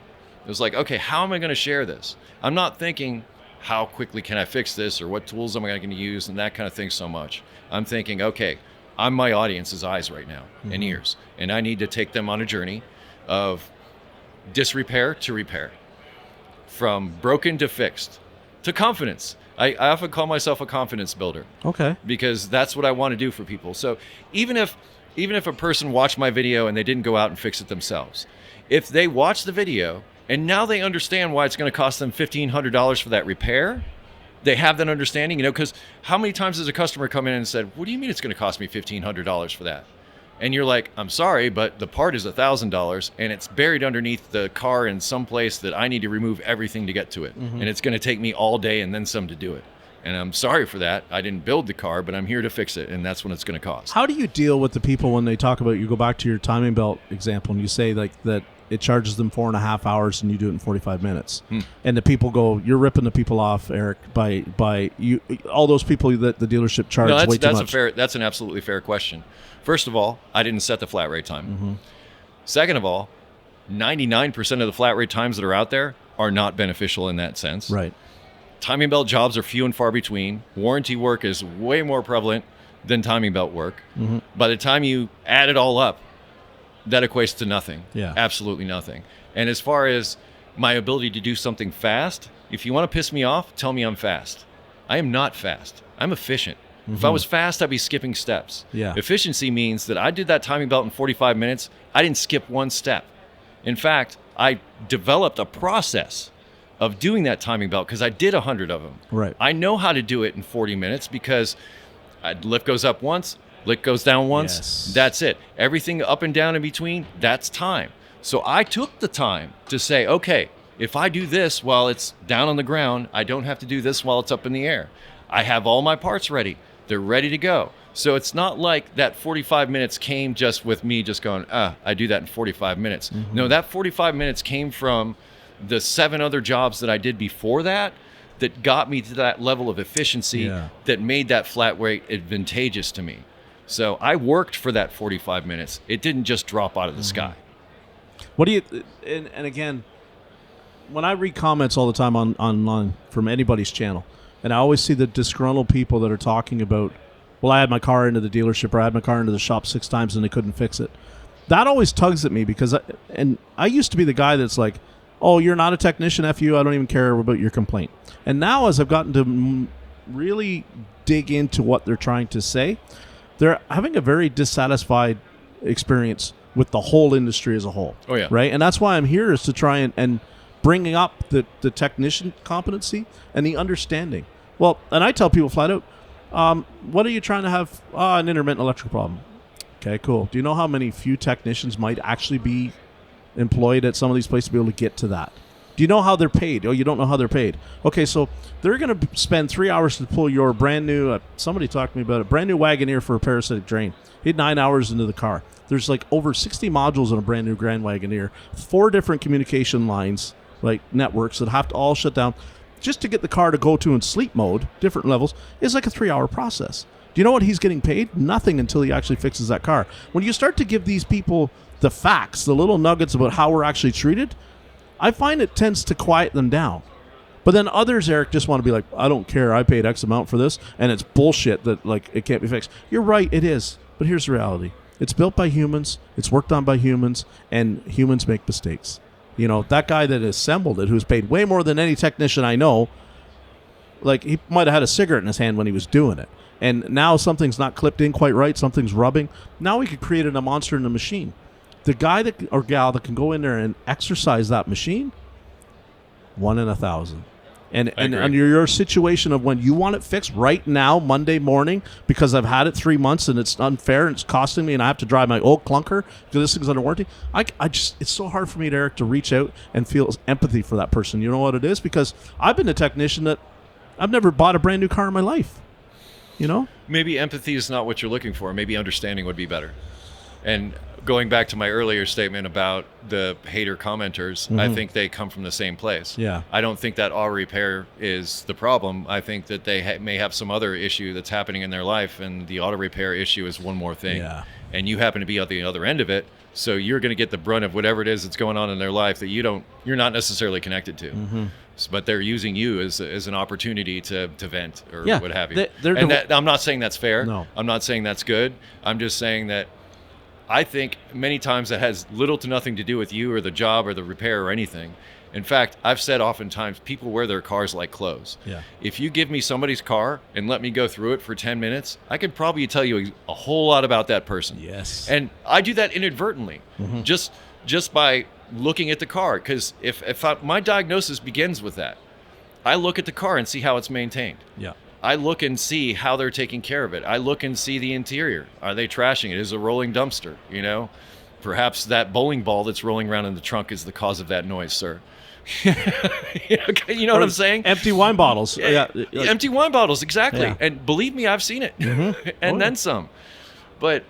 It was like, okay, how am I going to share this? I'm not thinking, how quickly can I fix this, or what tools am I going to use, and that kind of thing so much. I'm thinking, okay, I'm my audience's eyes right now and ears, and I need to take them on a journey of disrepair to repair, from broken to fixed, to confidence. I often call myself a confidence builder. Okay. Because that's what I want to do for people. So even if a person watched my video and they didn't go out and fix it themselves, if they watch the video and now they understand why it's going to cost them $1,500 for that repair, they have that understanding, because how many times has a customer come in and said, what do you mean it's going to cost me $1,500 for that? And you're like, I'm sorry, but the part is $1,000 and it's buried underneath the car in some place that I need to remove everything to get to it. And it's going to take me all day and then some to do it. And I'm sorry for that. I didn't build the car, but I'm here to fix it. And that's what it's going to cost. How do you deal with the people when they talk about, you go back to your timing belt example and you say like that it charges them 4.5 hours and you do it in 45 minutes. And the people go, you're ripping the people off, Eric, by you, all those people that the dealership charge way too much. That's an absolutely fair question. First of all, I didn't set the flat rate time. Second of all, 99% of the flat rate times that are out there are not beneficial in that sense. Right. Timing belt jobs are few and far between. Warranty work is way more prevalent than timing belt work. By the time you add it all up, that equates to nothing. Yeah. Absolutely nothing. And as far as my ability to do something fast, if you want to piss me off, tell me I'm fast. I am not fast. I'm efficient. If I was fast, I'd be skipping steps. Yeah. Efficiency means that I did that timing belt in 45 minutes. I didn't skip one step. In fact, I developed a process of doing that timing belt because I did 100 of them. Right. I know how to do it in 40 minutes because lift goes up once, lift goes down once. Yes. That's it. Everything up and down in between, that's time. So I took the time to say, okay, if I do this while it's down on the ground, I don't have to do this while it's up in the air. I have all my parts ready. They're ready to go. So it's not like that 45 minutes came just with me just going, I do that in 45 minutes. No, that 45 minutes came from the 7 other jobs that I did before that got me to that level of efficiency that made that flat rate advantageous to me. So I worked for that 45 minutes. It didn't just drop out of the sky. What do you, and again, when I read comments all the time online from anybody's channel, and I always see the disgruntled people that are talking about, well, I had my car into the dealership or I had my car into the shop 6 times and they couldn't fix it. That always tugs at me because I used to be the guy that's like, oh, you're not a technician, F you, I don't even care about your complaint. And now as I've gotten to really dig into what they're trying to say, they're having a very dissatisfied experience with the whole industry as a whole. Oh, yeah. Right? And that's why I'm here, is to try and bringing up the technician competency and the understanding. Well, and I tell people flat out, what are you trying to have? An intermittent electrical problem. Okay, cool. Do you know how many few technicians might actually be employed at some of these places to be able to get to that? Do you know how they're paid? Oh, you don't know how they're paid. Okay, so they're going to spend 3 hours to pull your brand new, somebody talked to me about it, brand new Wagoneer for a parasitic drain. He had 9 hours into the car. There's like over 60 modules in a brand new Grand Wagoneer, 4 different communication lines, like networks that have to all shut down. Just to get the car to go to in sleep mode, different levels, is like a 3-hour process. Do you know what he's getting paid? Nothing until he actually fixes that car. When you start to give these people the facts, the little nuggets about how we're actually treated, I find it tends to quiet them down. But then others, Eric, just want to be like, I don't care, I paid X amount for this, and it's bullshit that like it can't be fixed. You're right, it is. But here's the reality. It's built by humans, it's worked on by humans, and humans make mistakes. You know, that guy that assembled it, who's paid way more than any technician I know, like he might have had a cigarette in his hand when he was doing it. And now something's not clipped in quite right, something's rubbing. Now we could create a monster in the machine. The guy that or gal that can go in there and exercise that machine, 1 in 1,000. And agree. under your situation of when you want it fixed right now, Monday morning, because I've had it 3 months and it's unfair and it's costing me and I have to drive my old clunker because this thing's under warranty, I just, it's so hard for me, Derek, to reach out and feel empathy for that person. You know what it is? Because I've been a technician that I've never bought a brand new car in my life. You know? Maybe empathy is not what you're looking for. Maybe understanding would be better. And going back to my earlier statement about the hater commenters, I think they come from the same place. Yeah. I don't think that auto repair is the problem. I think that they may have some other issue that's happening in their life, and the auto repair issue is one more thing. Yeah. And you happen to be at the other end of it, so you're going to get the brunt of whatever it is that's going on in their life that you're not necessarily connected to. But they're using you as an opportunity to vent or what have you. I'm not saying that's fair. No. I'm not saying that's good. I'm just saying that I think many times that has little to nothing to do with you or the job or the repair or anything. In fact, I've said oftentimes people wear their cars like clothes. Yeah. If you give me somebody's car and let me go through it for 10 minutes, I could probably tell you a whole lot about that person. Yes. And I do that inadvertently, just by looking at the car. Because if my diagnosis begins with that, I look at the car and see how it's maintained. Yeah. I look and see how they're taking care of it. I look and see the interior. Are they trashing it? Is it a rolling dumpster? You know, perhaps that bowling ball that's rolling around in the trunk is the cause of that noise, sir. You know what I'm saying? Empty wine bottles. Yeah. Empty wine bottles, exactly. Yeah. And believe me, I've seen it, and then some. But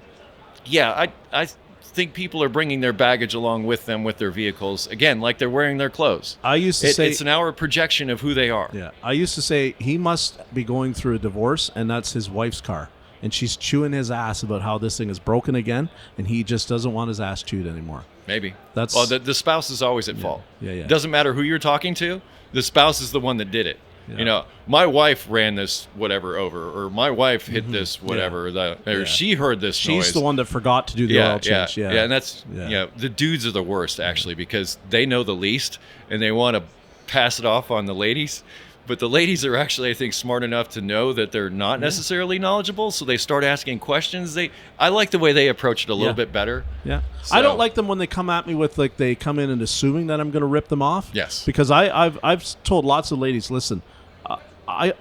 yeah, I think people are bringing their baggage along with them with their vehicles. Again, like they're wearing their clothes. I used to say it's an hour projection of who they are. Yeah. I used to say he must be going through a divorce, and that's his wife's car. And she's chewing his ass about how this thing is broken again, and he just doesn't want his ass chewed anymore. Maybe. That's well, the spouse is always at fault. Yeah. It doesn't matter who you're talking to. The spouse is the one that did it. Yeah. You know, my wife ran this whatever over, or my wife hit this whatever, or she heard this noise. She's the one that forgot to do the oil change. Yeah, and that's the dudes are the worst actually because they know the least and they want to pass it off on the ladies. But the ladies are actually, I think, smart enough to know that they're not necessarily knowledgeable, so they start asking questions. I like the way they approach it a little bit better. Yeah, So- I don't like them when they come at me with like they come in and assuming that I'm going to rip them off. Yes. because I've told lots of ladies, listen,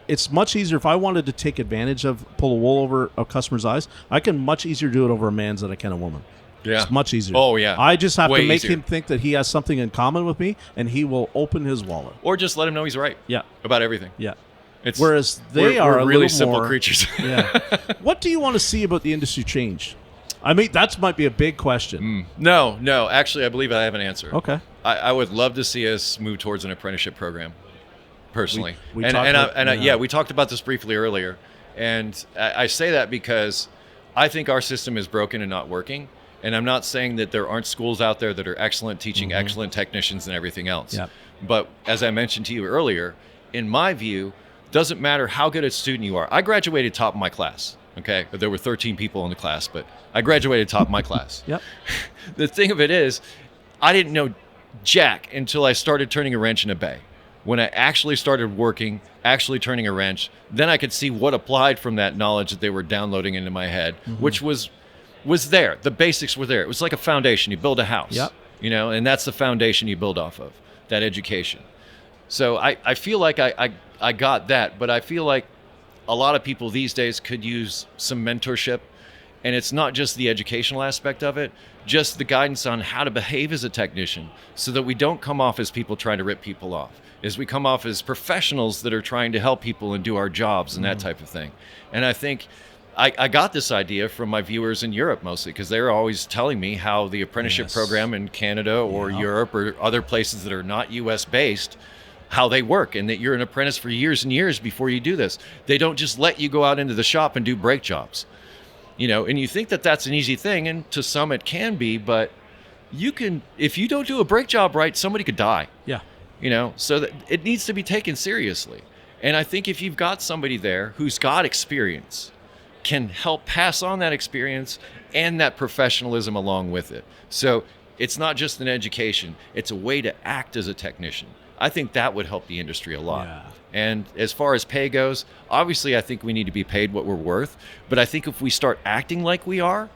it's much easier if I wanted to take advantage of pull a wool over a customer's eyes. I can much easier do it over a man's than I can a woman. Yeah. It's much easier. Oh, yeah. I just have Way to make easier. him think that he has something in common with me, and he will open his wallet. Or just let him know he's right. Yeah. About everything. Yeah. It's, Whereas we're are a really little simple more, creatures. Yeah. What do you want to see about the industry change? I mean, that might be a big question. No. Actually, I believe I have an answer. Okay. I would love to see us move towards an apprenticeship program, personally. We we talked about this briefly earlier, and I say that because I think our system is broken and not working. And I'm not saying that there aren't schools out there that are excellent, teaching excellent technicians and everything else. Yep. But as I mentioned to you earlier, in my view, doesn't matter how good a student you are. I graduated top of my class. Okay, there were 13 people in the class, but I graduated top of my class. Yep. The thing of it is, I didn't know jack until I started turning a wrench in a bay. When I actually started working, actually turning a wrench, then I could see what applied from that knowledge that they were downloading into my head, which was there. The basics were there. It was like a foundation. You build a house, Yep. you know, and that's the foundation you build off of, that education. So I feel like I got that, but I feel like a lot of people these days could use some mentorship. And it's not just the educational aspect of it, just the guidance on how to behave as a technician so that we don't come off as people trying to rip people off, as we come off as professionals that are trying to help people and do our jobs and that type of thing. And I think I got this idea from my viewers in Europe mostly because they're always telling me how the apprenticeship program in Canada or Europe or other places that are not US based, how they work, and that you're an apprentice for years and years before you do this. They don't just let you go out into the shop and do brake jobs. You know, and you think that that's an easy thing, and to some it can be, but you can, if you don't do a brake job right, somebody could die. Yeah. You know, so that it needs to be taken seriously. And I think if you've got somebody there who's got experience, can help pass on that experience and that professionalism along with it. So it's not just an education, it's a way to act as a technician. I think that would help the industry a lot. Yeah. And as far as pay goes, obviously I think we need to be paid what we're worth, but I think if we start acting like we are,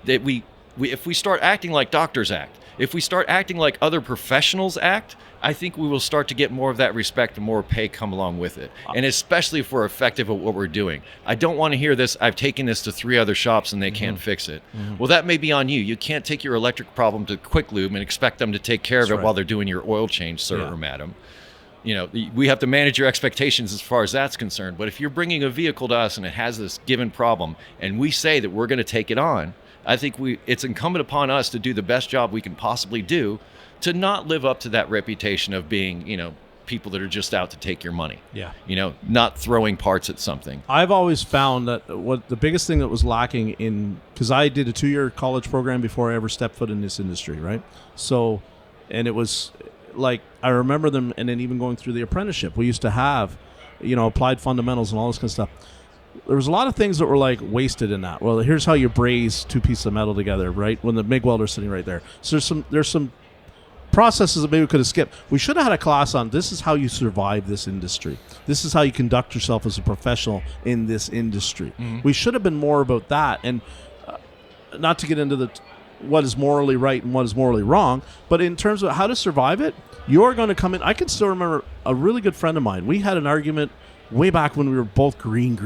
that we if we start acting like doctors act, if we start acting like other professionals act, I think we will start to get more of that respect and more pay come along with it. And especially if we're effective at what we're doing. I don't want to hear this, I've taken this to 3 other shops and they can't fix it. Well, that may be on you. You can't take your electric problem to Quick Lube and expect them to take care of it while they're doing your oil change, sir or madam. You know, we have to manage your expectations as far as that's concerned. But if you're bringing a vehicle to us and it has this given problem and we say that we're going to take it on, I think it's incumbent upon us to do the best job we can possibly do to not live up to that reputation of being, you know, people that are just out to take your money. Yeah. You know, not throwing parts at something. I've always found that what the biggest thing that was lacking in, because I did a 2-year college program before I ever stepped foot in this industry, right? So, and it was like, I remember them, and then even going through the apprenticeship, we used to have, you know, applied fundamentals and all this kind of stuff. There was a lot of things that were like wasted in that. Well, here's how you braze 2 pieces of metal together, right? When the MIG welder's sitting right there. So there's some processes that maybe we could have skipped. We should have had a class on this is how you survive this industry. This is how you conduct yourself as a professional in this industry. We should have been more about that, and not to get into what is morally right and what is morally wrong, but in terms of how to survive it, you're going to come in. I can still remember a really good friend of mine. We had an argument way back when we were both green.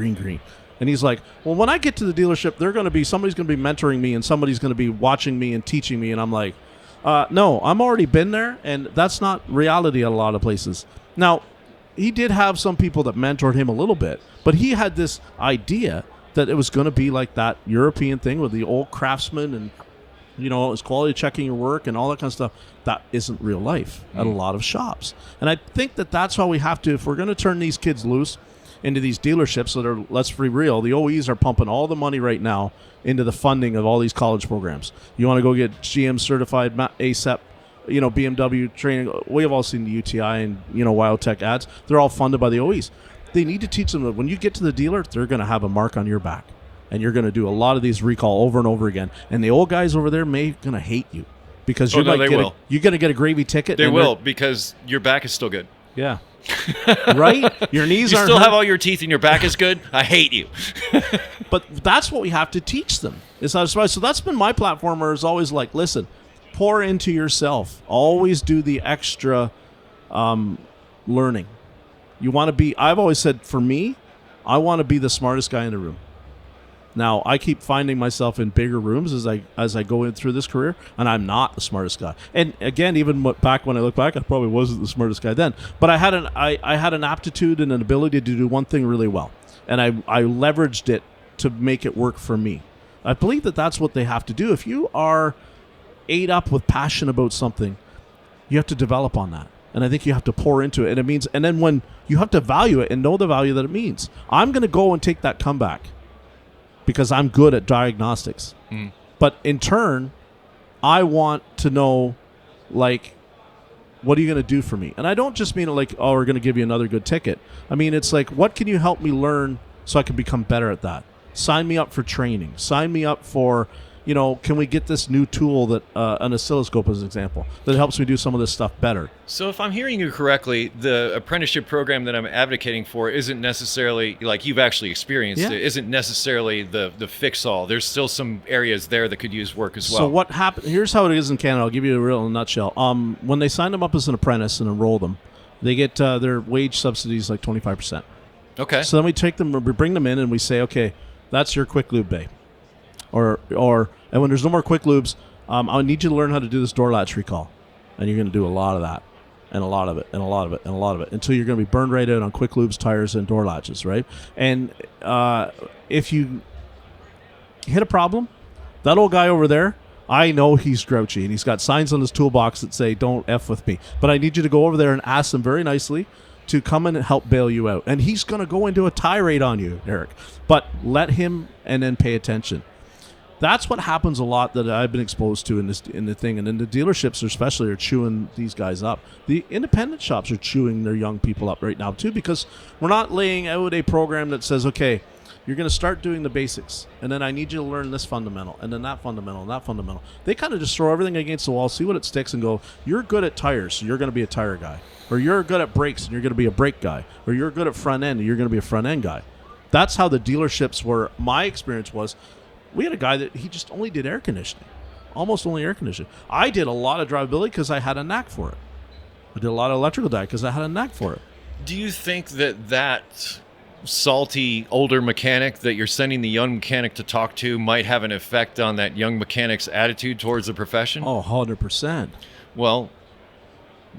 And he's like, well, when I get to the dealership, somebody's going to be mentoring me and somebody's going to be watching me and teaching me. And I'm like, no, I'm already been there. And that's not reality at a lot of places. Now, he did have some people that mentored him a little bit, but he had this idea that it was going to be like that European thing with the old craftsman and, you know, it's quality checking your work and all that kind of stuff. That isn't real life at a lot of shops. And I think that that's why we have to, if we're going to turn these kids loose into these dealerships that are, let's be real, the OEs are pumping all the money right now into the funding of all these college programs. You want to go get GM certified ASEP, you know, BMW training. We have all seen the UTI and, you know, WildTech ads. They're all funded by the OEs. They need to teach them that when you get to the dealer, they're going to have a mark on your back. And you're going to do a lot of these recall over and over again. And the old guys over there may going to hate you because you're going to get a gravy ticket. They will, because your back is still good. Yeah. Right? Your knees aren't still have all your teeth and your back is good. I hate you. But that's what we have to teach them. So that's been my platform, where it's always like, listen, pour into yourself. Always do the extra learning. You want to be, I've always said, for me, I want to be the smartest guy in the room. Now, I keep finding myself in bigger rooms as I go in through this career, and I'm not the smartest guy. And again, even back when I look back, I probably wasn't the smartest guy then. But I had an aptitude and an ability to do one thing really well, and I leveraged it to make it work for me. I believe that that's what they have to do. If you are ate up with passion about something, you have to develop on that. And I think you have to pour into it. And then when you have to value it and know the value that it means. I'm going to go and take that comeback because I'm good at diagnostics. But in turn, I want to know, like, what are you going to do for me? And I don't just mean it like, oh, we're going to give you another good ticket. I mean, it's like, what can you help me learn so I can become better at that? Sign me up for training. Sign me up for, you know, can we get this new tool that, an oscilloscope as an example, that helps me do some of this stuff better? So if I'm hearing you correctly, the apprenticeship program that I'm advocating for isn't necessarily, like you've actually experienced it, isn't necessarily the fix-all. There's still some areas there that could use work as well. So what happened, here's how it is in Canada. I'll give you a real nutshell. When they sign them up as an apprentice and enroll them, they get their wage subsidies like 25%. Okay. So then we take them, we bring them in and we say, okay, that's your quick lube bay. And when there's no more quick lubes, I need you to learn how to do this door latch recall. And you're going to do a lot of that, and a lot of it, and a lot of it, and a lot of it, until you're going to be burned right out on quick lubes, tires, and door latches, right? And if you hit a problem, that old guy over there, I know he's grouchy, and he's got signs on his toolbox that say, don't F with me. But I need you to go over there and ask him very nicely to come in and help bail you out. And he's going to go into a tirade on you, Eric. But let him, and then pay attention. That's what happens a lot that I've been exposed to in the thing. And then the dealerships especially are chewing these guys up. The independent shops are chewing their young people up right now too, because we're not laying out a program that says, okay, you're going to start doing the basics, and then I need you to learn this fundamental, and then that fundamental, and that fundamental. They kind of just throw everything against the wall, see what it sticks, and go, you're good at tires, so you're going to be a tire guy. Or you're good at brakes, and you're going to be a brake guy. Or you're good at front end, and you're going to be a front end guy. That's how the dealerships were. My experience was, we had a guy that he just only did air conditioning. almost only air conditioning. I did a lot of drivability because I had a knack for it. I did a lot of electrical diet because I had a knack for it. Do you think that salty older mechanic that you're sending the young mechanic to talk to might have an effect on that young mechanic's attitude towards the profession? Oh, 100%. Well,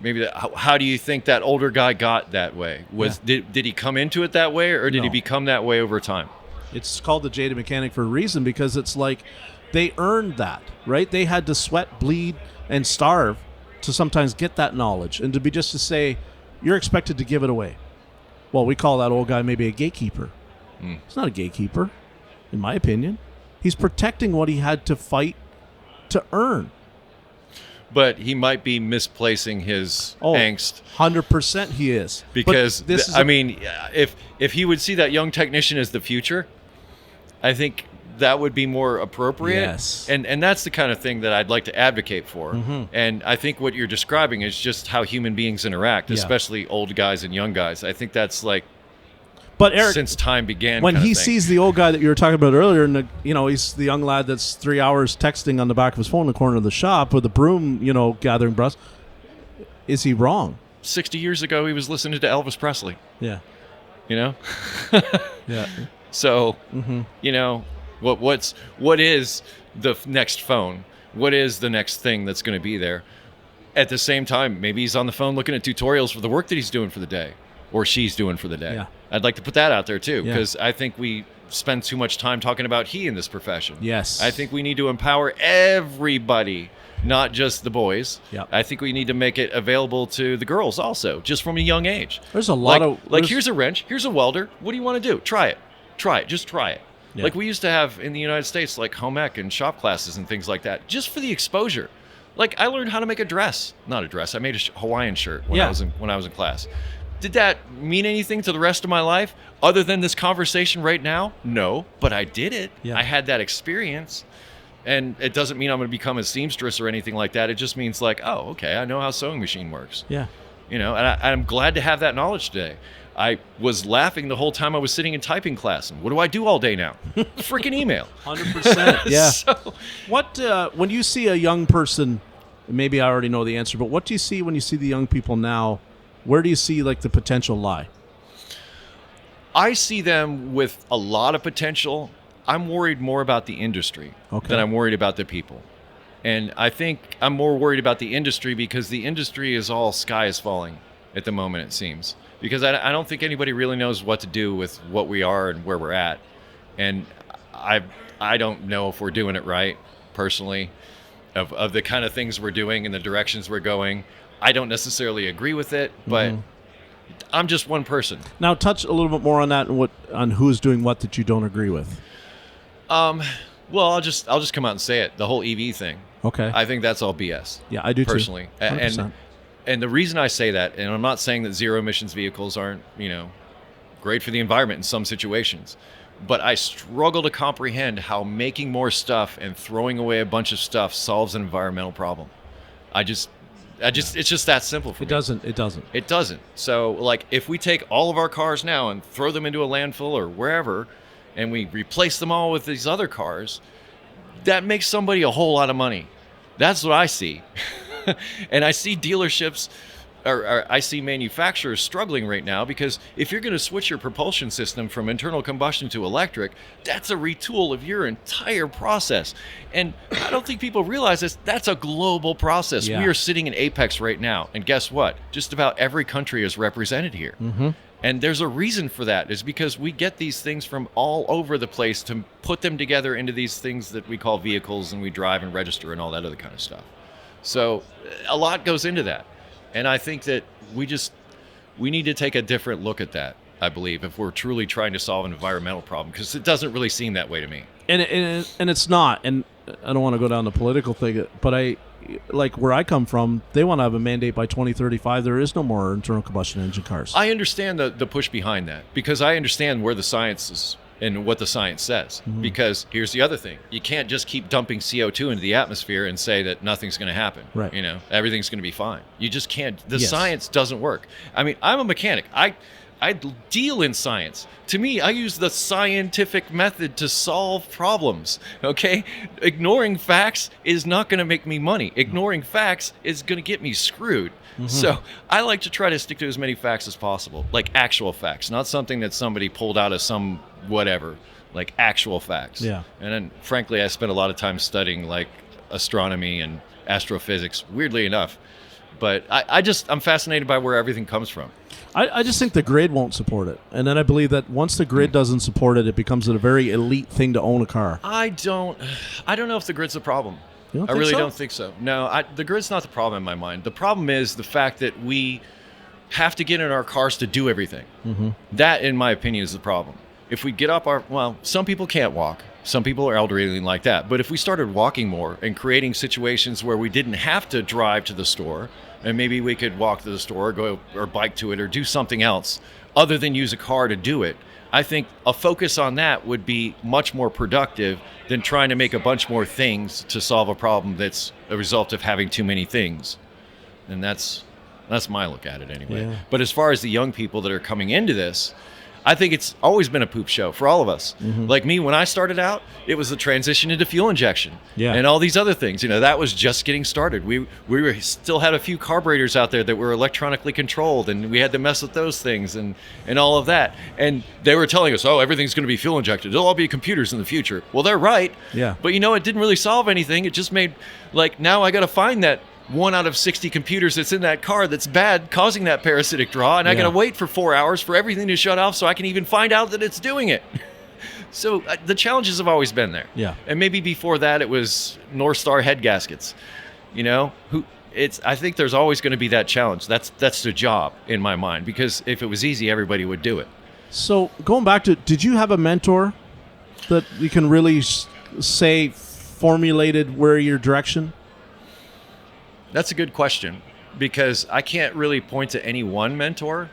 maybe how do you think that older guy got that way? Did he come into it that way, or did he become that way over time? It's called the jaded mechanic for a reason, because it's like they earned that, right? They had to sweat, bleed, and starve to sometimes get that knowledge, and to say you're expected to give it away. Well, we call that old guy maybe a gatekeeper. He's not a gatekeeper, in my opinion. He's protecting what he had to fight to earn. But he might be misplacing his angst. 100% he is. Because, if he would see that young technician as the future, I think that would be more appropriate. Yes. And that's the kind of thing that I'd like to advocate for. Mm-hmm. And I think what you're describing is just how human beings interact, especially old guys and young guys. I think that's like, but Eric, since time began. When he sees the old guy that you were talking about earlier, and he's the young lad that's 3 hours texting on the back of his phone in the corner of the shop with a broom, gathering brush, is he wrong? 60 years ago, he was listening to Elvis Presley. Yeah. Yeah. So, what is the next phone? What is the next thing that's going to be there? At the same time, maybe he's on the phone looking at tutorials for the work that he's doing for the day, or she's doing for the day. Yeah. I'd like to put that out there too, because I think we spend too much time talking about he in this profession. Yes. I think we need to empower everybody, not just the boys. Yep. I think we need to make it available to the girls also, just from a young age. There's a lot here's a wrench, here's a welder. What do you want to do? Try it. Just try it. Yeah. Like we used to have in the United States, like home ec and shop classes and things like that, just for the exposure. Like I learned how to make a dress. Not a dress. I made a Hawaiian shirt when I was in class. Did that mean anything to the rest of my life other than this conversation right now? No, but I did it. Yeah. I had that experience. And it doesn't mean I'm going to become a seamstress or anything like that. It just means like, oh, okay, I know how a sewing machine works. Yeah. And I'm glad to have that knowledge today. I was laughing the whole time I was sitting in typing class. And what do I do all day now? Freaking email. 100%. Yeah. So, when you see a young person, maybe I already know the answer, but what do you see when you see the young people now? Where do you see like the potential lie? I see them with a lot of potential. I'm worried more about the industry than I'm worried about the people. And I think I'm more worried about the industry because the industry is all sky is falling at the moment, it seems. Because I don't think anybody really knows what to do with what we are and where we're at. And I don't know if we're doing it right, personally, of the kind of things we're doing and the directions we're going. I don't necessarily agree with it, but I'm just one person. Now, touch a little bit more on that and on who's doing what that you don't agree with. Well, I'll just come out and say it. The whole EV thing. Okay. I think that's all BS. Yeah, I do personally. Too. 100%. And the reason I say that, and I'm not saying that zero emissions vehicles aren't, great for the environment in some situations, but I struggle to comprehend how making more stuff and throwing away a bunch of stuff solves an environmental problem. It's just that simple for me. It doesn't. So, like, if we take all of our cars now and throw them into a landfill or wherever, and we replace them all with these other cars, that makes somebody a whole lot of money. That's what I see. And I see dealerships, or I see manufacturers struggling right now because if you're going to switch your propulsion system from internal combustion to electric, that's a retool of your entire process. And I don't think people realize this. That's a global process. Yeah. We are sitting in Apex right now. And guess what? Just about every country is represented here. Mm-hmm. And there's a reason for that. Is because we get these things from all over the place to put them together into these things that we call vehicles, and we drive and register and all that other kind of stuff. So a lot goes into that. And I think that we need to take a different look at that, I believe, if we're truly trying to solve an environmental problem, because it doesn't really seem that way to me. And it's not. And I don't want to go down the political thing, but like where I come from, they want to have a mandate by 2035. There is no more internal combustion engine cars. I understand the push behind that, because I understand where the science is and what the science says. Mm-hmm. Because here's the other thing. You can't just keep dumping CO2 into the atmosphere and say that nothing's going to happen. Right. Everything's going to be fine. You just can't. The science doesn't work. I mean, I'm a mechanic. I deal in science. To me, I use the scientific method to solve problems, okay? Ignoring facts is not going to make me money. Ignoring facts is going to get me screwed. So I like to try to stick to as many facts as possible, like actual facts, not something that somebody pulled out of some whatever, like actual facts. Yeah. And then, frankly, I spent a lot of time studying like astronomy and astrophysics, weirdly enough. But I'm fascinated by where everything comes from. I just think the grid won't support it. And then I believe that once the grid doesn't support it, it becomes a very elite thing to own a car. I don't know if the grid's a problem. You don't I think really so? don't think so. No, the grid's not the problem in my mind. The problem is the fact that we have to get in our cars to do everything. That, in my opinion, is the problem. If we get up some people can't walk. Some people are elderly like that. But if we started walking more and creating situations where we didn't have to drive to the store, and maybe we could walk to the store, go or bike to it, or do something else other than use a car to do it, I think a focus on that would be much more productive than trying to make a bunch more things to solve a problem that's a result of having too many things. And that's my look at it anyway. Yeah. But as far as the young people that are coming into this, I think it's always been a poop show for all of us. Like me, when I started out, it was the transition into fuel injection and all these other things. That was just getting started. We still had a few carburetors out there that were electronically controlled, and we had to mess with those things and all of that. And they were telling us, oh, everything's going to be fuel injected. It'll all be computers in the future. Well, they're right. Yeah. But it didn't really solve anything. It just made, now I got to find that 1 out of 60 computers that's in that car that's bad, causing that parasitic draw, and I got to wait for 4 hours for everything to shut off so I can even find out that it's doing it. So the challenges have always been there. Yeah. And maybe before that it was North Star head gaskets. I think there's always going to be that challenge. That's the job in my mind, because if it was easy, everybody would do it. So going back to, did you have a mentor that you can really say formulated where your direction? That's a good question, because I can't really point to any one mentor,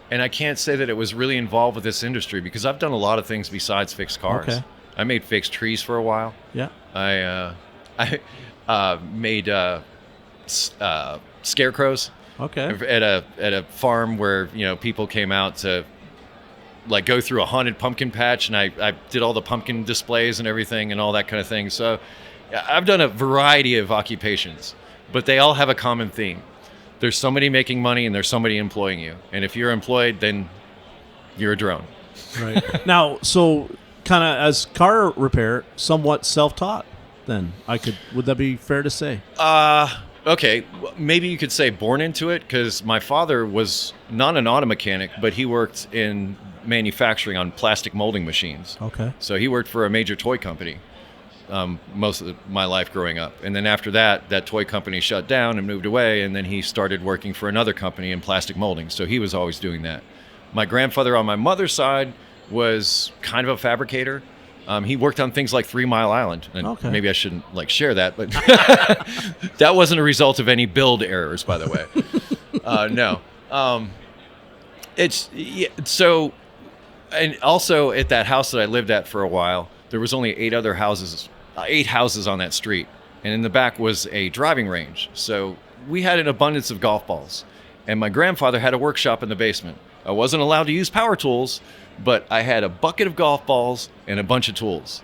and I can't say that it was really involved with this industry, because I've done a lot of things besides fix cars. Okay. I made fixed trees for a while. Yeah. I made scarecrows. Okay. At a farm where people came out to go through a haunted pumpkin patch, and I did all the pumpkin displays and everything and all that kind of thing. So I've done a variety of occupations. But they all have a common theme. There's somebody making money and there's somebody employing you. And if you're employed, then you're a drone. Right. Now, so kind of as car repair, somewhat self-taught then, would that be fair to say? Okay. Maybe you could say born into it, because my father was not an auto mechanic, but he worked in manufacturing on plastic molding machines. Okay. So he worked for a major toy company. Most of my life growing up. And then after that toy company shut down and moved away, and then he started working for another company in plastic molding. So he was always doing that. My grandfather on my mother's side was kind of a fabricator. He worked on things like 3 Mile Island. And maybe I shouldn't share that, but that wasn't a result of any build errors, by the way. No. So, and also at that house that I lived at for a while, there was only 8 houses on that street, and in the back was a driving range. So we had an abundance of golf balls, and my grandfather had a workshop in the basement. I wasn't allowed to use power tools, but I had a bucket of golf balls and a bunch of tools.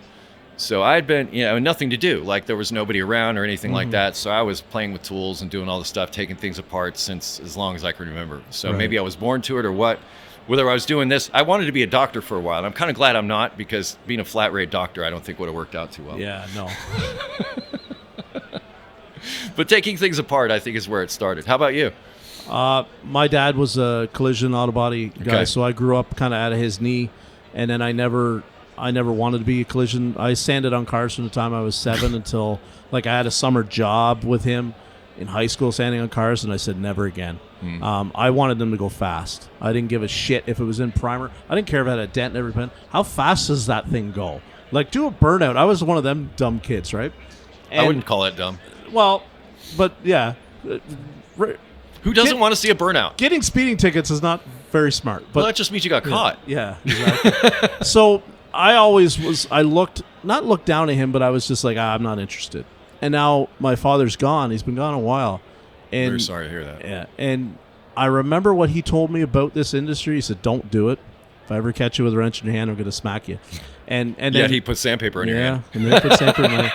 So I had been, nothing to do. There was nobody around or anything like that. So I was playing with tools and doing all the stuff, taking things apart since as long as I can remember. So maybe I was born to it or what. Whether I was doing this, I wanted to be a doctor for a while. And I'm kind of glad I'm not, because being a flat rate doctor, I don't think would have worked out too well. Yeah, no. But taking things apart, I think, is where it started. How about you? My dad was a collision auto body guy, so I grew up kind of out of his knee, and then I never wanted to be a collision. I sanded on cars from the time I was 7 until I had a summer job with him in high school sanding on cars, and I said never again. I wanted them to go fast. I didn't give a shit if it was in primer. I didn't care if it had a dent in every pin. How fast does that thing go? Do a burnout. I was one of them dumb kids, right? I wouldn't call it dumb. Well, but yeah. Who doesn't want to see a burnout? Getting speeding tickets is not very smart. But that just means you got caught. Yeah, exactly. So I always not looked down at him, but I was just I'm not interested. And now my father's gone. He's been gone a while. And Very sorry to hear that. Yeah, and I remember what he told me about this industry. He said, "Don't do it. If I ever catch you with a wrench in your hand, I'm going to smack you." And Yeah, then, he put sandpaper in your hand. and then he put sandpaper in my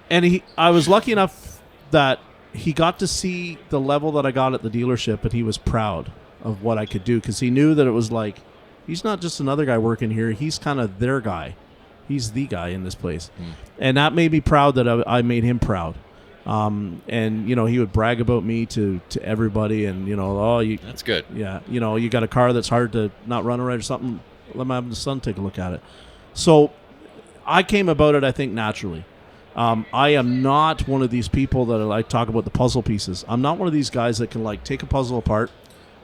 And I was lucky enough that he got to see the level that I got at the dealership, and he was proud of what I could do because he knew that it was like, he's not just another guy working here. He's kind of their guy. He's the guy in this place. And that made me proud that I made him proud. And, you know, he would brag about me to everybody and, you know, That's good. yeah, you know, you got a car that's hard to not run right or something. Let my have the son take a look at it. So I came about it, I think, naturally. I am not one of these people that like talk about the puzzle pieces. I'm not one of these guys that can like take a puzzle apart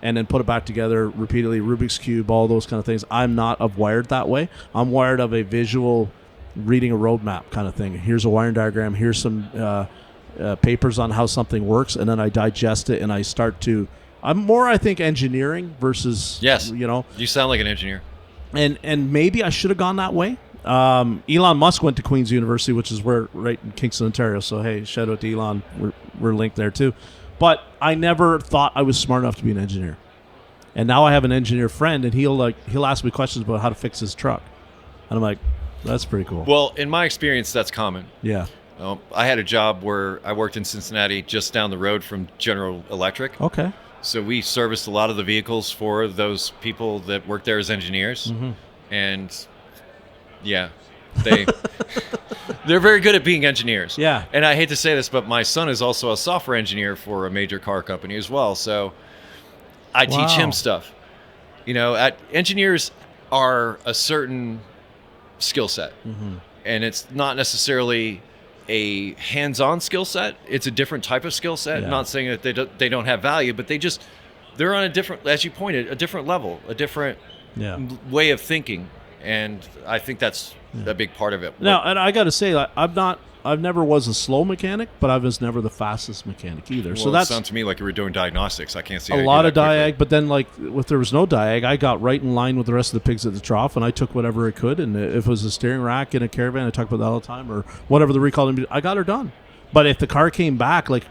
and then put it back together repeatedly, Rubik's Cube, all those kind of things. I'm not wired that way. I'm wired of a visual reading a roadmap kind of thing. Here's a wiring diagram. Here's some papers on how something works, and then I digest it and I start to. I'm more, I think, engineering versus. Yes. You know. You sound like an engineer. And maybe I should have gone that way. Elon Musk went to Queen's University, which is right in Kingston, Ontario. So hey, shout out to Elon. We're linked there too. But I never thought I was smart enough to be an engineer. And now I have an engineer friend, and he'll ask me questions about how to fix his truck, and I'm like, that's pretty cool. Well, in my experience, that's common. Yeah. I had a job where I worked in Cincinnati, just down the road from General Electric. Okay. So we serviced a lot of the vehicles for those people that work there as engineers, and yeah, they're very good at being engineers. Yeah. And I hate to say this, but my son is also a software engineer for a major car company as well. So I teach him stuff. You know, engineers are a certain skill set, and it's not necessarily a hands-on skill set. It's a different type of skill set. Yeah. Not saying that they don't have value, but they're on a different, as you pointed, a different level, a different way of thinking. And I think that's a big part of it. Now, and I got to say, I've never was a slow mechanic, but I was never the fastest mechanic either. Well, so that sounds to me like you were doing diagnostics. I can't see a lot of diag, but then like if there was no diag, I got right in line with the rest of the pigs at the trough, and I took whatever I could. And if it was a steering rack in a caravan, I talk about that all the time, or whatever the recall, I got her done. But if the car came back, like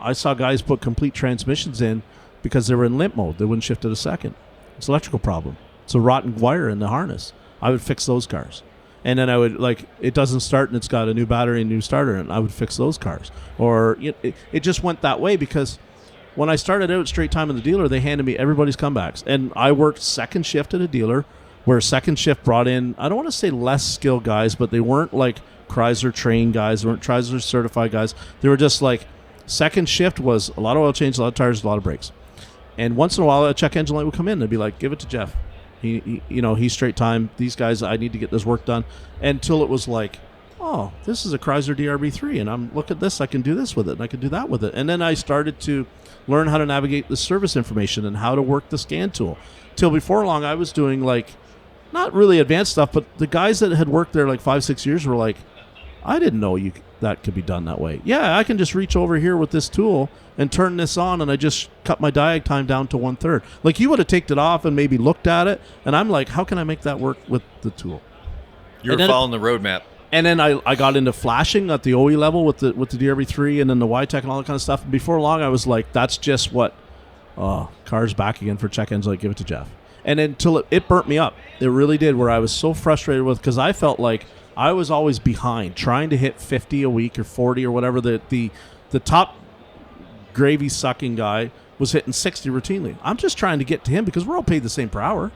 I saw guys put complete transmissions in because they were in limp mode, they wouldn't shift it a second. It's an electrical problem. It's a rotten wire in the harness. I would fix those cars. And then I would, like, it doesn't start and it's got a new battery and new starter, and I would fix those cars. Or it just went that way because when I started out straight time in the dealer, they handed me everybody's comebacks. And I worked second shift at a dealer where second shift brought in, I don't want to say less skilled guys, but they weren't like Chrysler trained guys. They weren't Chrysler certified guys. They were just like, second shift was a lot of oil change, a lot of tires, a lot of brakes. And once in a while, a check engine light would come in and they'd be like, give it to Jeff. He's straight time. These guys, I need to get this work done. Until it was like, oh, this is a Chrysler DRB3, and look at this. I can do this with it, and I can do that with it. And then I started to learn how to navigate the service information and how to work the scan tool. Till before long, I was doing like not really advanced stuff, but the guys that had worked there like 5-6 years were like, I didn't know that could be done that way. Yeah, I can just reach over here with this tool and turn this on, and I just cut my diag time down to 1/3. Like, you would have taken it off and maybe looked at it, and I'm like, how can I make that work with the tool? You're following the roadmap. And then I got into flashing at the OE level with the DRB3 and then the Y-Tech and all that kind of stuff. And before long, I was like, that's just what car's back again for check engine light, give it to Jeff. And until it burnt me up. It really did, where I was so frustrated with, because I felt like I was always behind, trying to hit 50 a week or 40 or whatever. The top gravy sucking guy was hitting 60 routinely. I'm just trying to get to him because we're all paid the same per hour.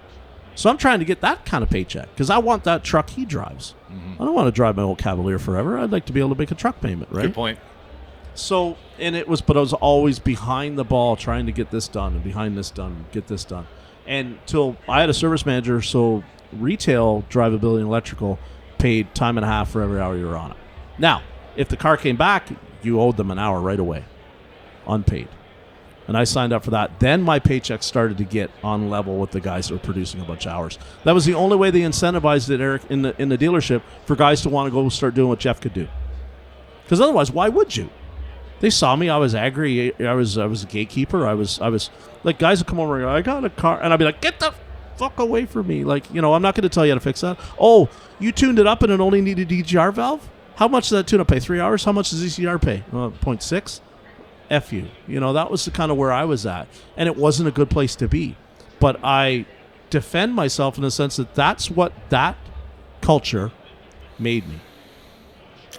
So I'm trying to get that kind of paycheck because I want that truck he drives. I don't want to drive my old Cavalier forever. I'd like to be able to make a truck payment, right? Good point. So, but I was always behind the ball trying to get this done and behind this done, get this done. And till I had a service manager, so retail drivability and electrical paid time and a half for every hour you were on it. Now, if the car came back, you owed them an hour right away, unpaid. And I signed up for that. Then my paycheck started to get on level with the guys that were producing a bunch of hours. That was the only way they incentivized it, Eric, in the dealership, for guys to want to go start doing what Jeff could do. Because otherwise, why would you? They saw me. I was angry. I was a gatekeeper. I was like, guys would come over and go, I got a car, and I'd be like, get the fuck away from me. Like, I'm not going to tell you how to fix that. Oh, you tuned it up and it only needed DGR valve? How much does that tune up pay? 3 hours? How much does ECR pay? 0.6? F you. That was the kind of where I was at. And it wasn't a good place to be. But I defend myself in the sense that that's what that culture made me.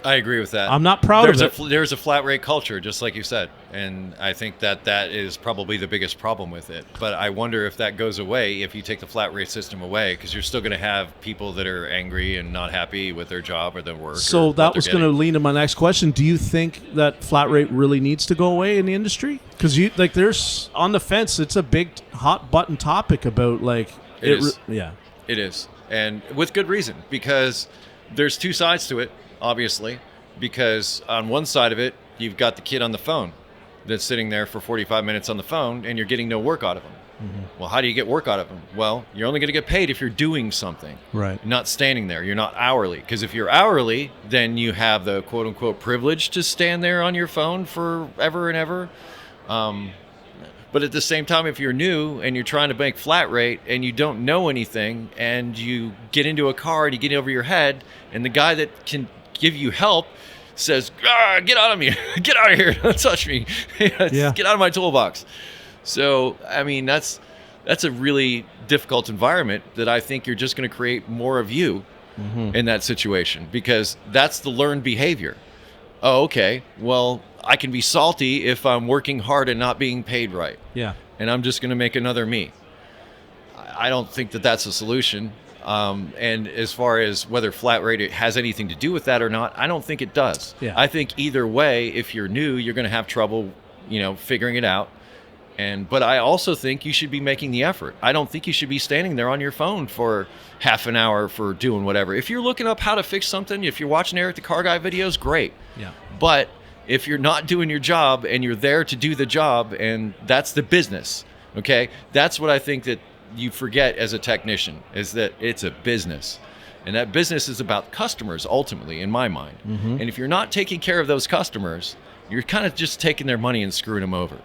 I agree with that. I'm not proud of it. There's a flat rate culture, just like you said. And I think that is probably the biggest problem with it. But I wonder if that goes away if you take the flat rate system away, because you're still going to have people that are angry and not happy with their job or their work. So that was going to lead to my next question. Do you think that flat rate really needs to go away in the industry? Because there's on the fence. It's a big hot button topic about It is. And with good reason, because there's two sides to it. Obviously, because on one side of it, you've got the kid on the phone that's sitting there for 45 minutes on the phone and you're getting no work out of him. Mm-hmm. Well, how do you get work out of him? Well, you're only going to get paid if you're doing something. Right. Not standing there. You're not hourly. Because if you're hourly, then you have the quote unquote privilege to stand there on your phone forever and ever. But at the same time, if you're new and you're trying to make flat rate and you don't know anything and you get into a car and you get over your head and the guy that can give you help says, get out of me, get out of here, don't touch me, get out of my toolbox. So, I mean, that's a really difficult environment that I think you're just going to create more of you in that situation, because that's the learned behavior. Oh, okay, well, I can be salty if I'm working hard and not being paid right. Yeah. And I'm just going to make another me. I don't think that that's a solution. And as far as whether flat rate has anything to do with that or not, I don't think it does. Yeah. I think either way, if you're new, you're going to have trouble, figuring it out. But I also think you should be making the effort. I don't think you should be standing there on your phone for half an hour for doing whatever. If you're looking up how to fix something, if you're watching Eric the Car Guy videos, great. Yeah. But if you're not doing your job and you're there to do the job, and that's the business, okay? That's what I think that you forget as a technician, is that it's a business. And that business is about customers, ultimately, in my mind. Mm-hmm. And if you're not taking care of those customers, you're kind of just taking their money and screwing them over.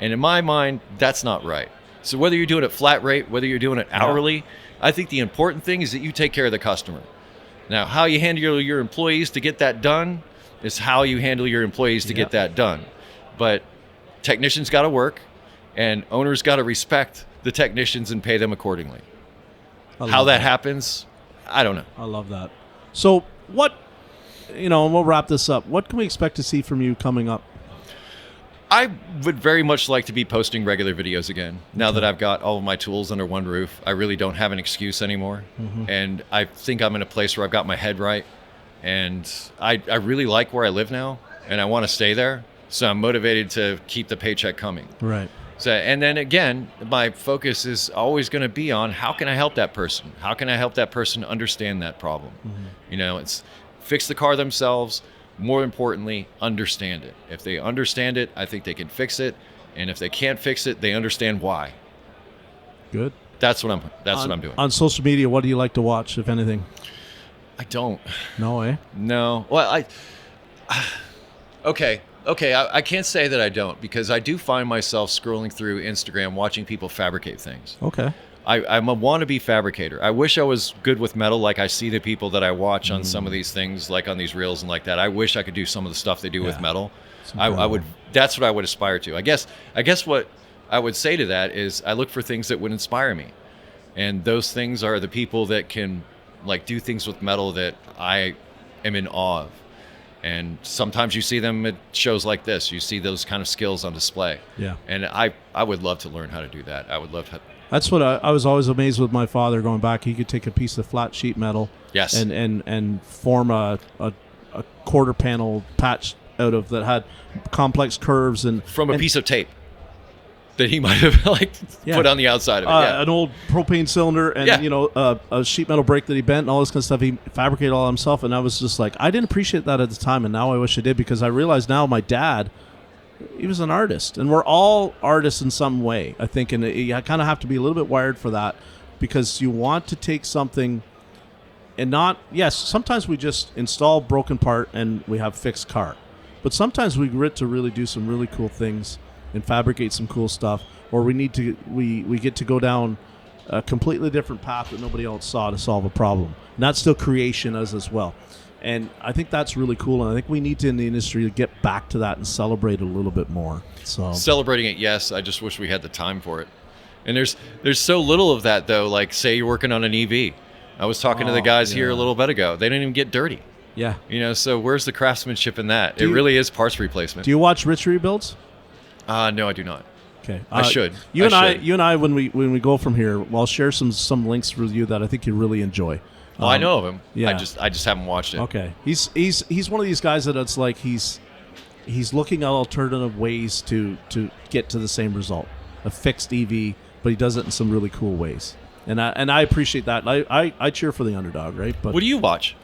And in my mind, that's not right. So whether you're doing it flat rate, whether you're doing it hourly, I think the important thing is that you take care of the customer. Now, how you handle your employees to get that done is how you handle your employees to get that done. But technicians got to work, and owners got to respect the technicians and pay them accordingly. How that happens, I don't know. I love that. So what, and we'll wrap this up. What can we expect to see from you coming up? I would very much like to be posting regular videos again. Now that I've got all of my tools under one roof, I really don't have an excuse anymore. Mm-hmm. And I think I'm in a place where I've got my head right. And I really like where I live now, and I want to stay there. So I'm motivated to keep the paycheck coming. Right. So, and then again, my focus is always going to be on how can I help that person? How can I help that person understand that problem? Mm-hmm. It's fix the car themselves. More importantly, understand it. If they understand it, I think they can fix it. And if they can't fix it, they understand why. Good. That's what I'm doing. On social media, what do you like to watch, if anything? I don't. No, eh? No. Well, Okay, I can't say that I don't, because I do find myself scrolling through Instagram watching people fabricate things. Okay. I'm a wannabe fabricator. I wish I was good with metal, like I see the people that I watch on some of these things, like on these reels and like that. I wish I could do some of the stuff they do with metal. I would. That's what I would aspire to. I guess what I would say to that is I look for things that would inspire me. And those things are the people that can do things with metal that I am in awe of. And sometimes you see them at shows like this. You see those kind of skills on display. Yeah. And I would love to learn how to do that. I would love to. That's what I was always amazed with my father going back. He could take a piece of flat sheet metal, and form a quarter panel patch out of that had complex curves and from a piece of tape that he might have put on the outside of it. An old propane cylinder and a sheet metal brake that he bent and all this kind of stuff. He fabricated all himself, and I was just like, I didn't appreciate that at the time, and now I wish I did, because I realize now my dad, he was an artist, and we're all artists in some way, I think, and you kind of have to be a little bit wired for that, because you want to take something and not, yes, sometimes we just install broken part and we have fixed car, but sometimes we get to really do some really cool things and fabricate some cool stuff, or we get to go down a completely different path that nobody else saw to solve a problem, and that's still creation as well. And I think that's really cool. And I think we need to, in the industry, to get back to that and celebrate it a little bit more. So Celebrating it, yes. I just wish we had the time for it. And there's so little of that, though. Like, say you're working on an EV. I was talking to the guys here a little bit ago. They didn't even get dirty. Yeah. So where's the craftsmanship in that? It really is parts replacement. Do you watch Rich Rebuilds? No, I do not. Okay. I should. You and I, when we go from here, I'll share some links with you that I think you really enjoy. Well, I know of him. Yeah. I just haven't watched it. Okay. He's one of these guys that it's like he's looking at alternative ways to get to the same result, a fixed EV, but he does it in some really cool ways. And I appreciate that. I cheer for the underdog, right? But what do you watch?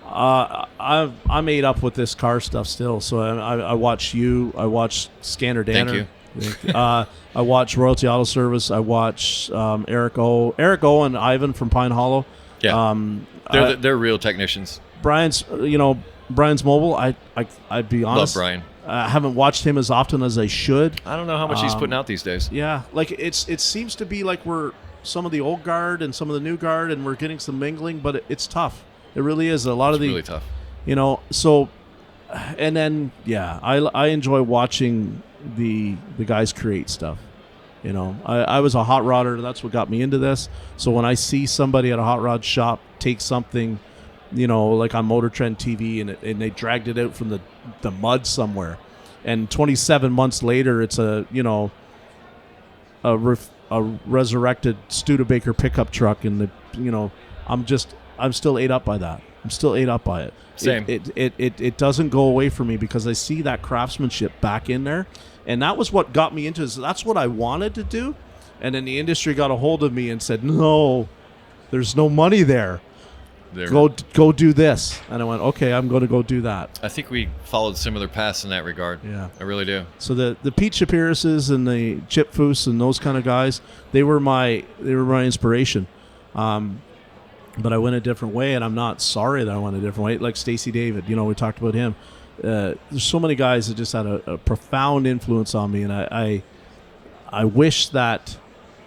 I'm ate up with this car stuff still. So I watch you. I watch Scanner Danner. Thank you. I watch Royalty Auto Service. I watch Eric O and Ivan from Pine Hollow. Yeah, they're real technicians. Brian's Mobile. I'd be honest. Love Brian. I haven't watched him as often as I should. I don't know how much he's putting out these days. Yeah, like it seems to be like we're some of the old guard and some of the new guard, and we're getting some mingling, but it's tough. It really is. It's really tough. So, and then I enjoy watching the guys create stuff. I was a hot rodder. That's what got me into this. So when I see somebody at a hot rod shop take something, like on Motor Trend TV, and they dragged it out from the mud somewhere, and 27 months later, it's a resurrected Studebaker pickup truck, and I'm still ate up by that. I'm still ate up by it. Same. It doesn't go away from me because I see that craftsmanship back in there. And that was what got me into it. So that's what I wanted to do. And then the industry got a hold of me and said, no, there's no money there. Go do this. And I went, okay, I'm going to go do that. I think we followed similar paths in that regard. Yeah. I really do. So the Pete Shapiruses and the Chip Foose and those kind of guys, they were my inspiration. But I went a different way, and I'm not sorry that I went a different way. Like Stacey David, we talked about him. There's so many guys that just had a profound influence on me, and I wish that.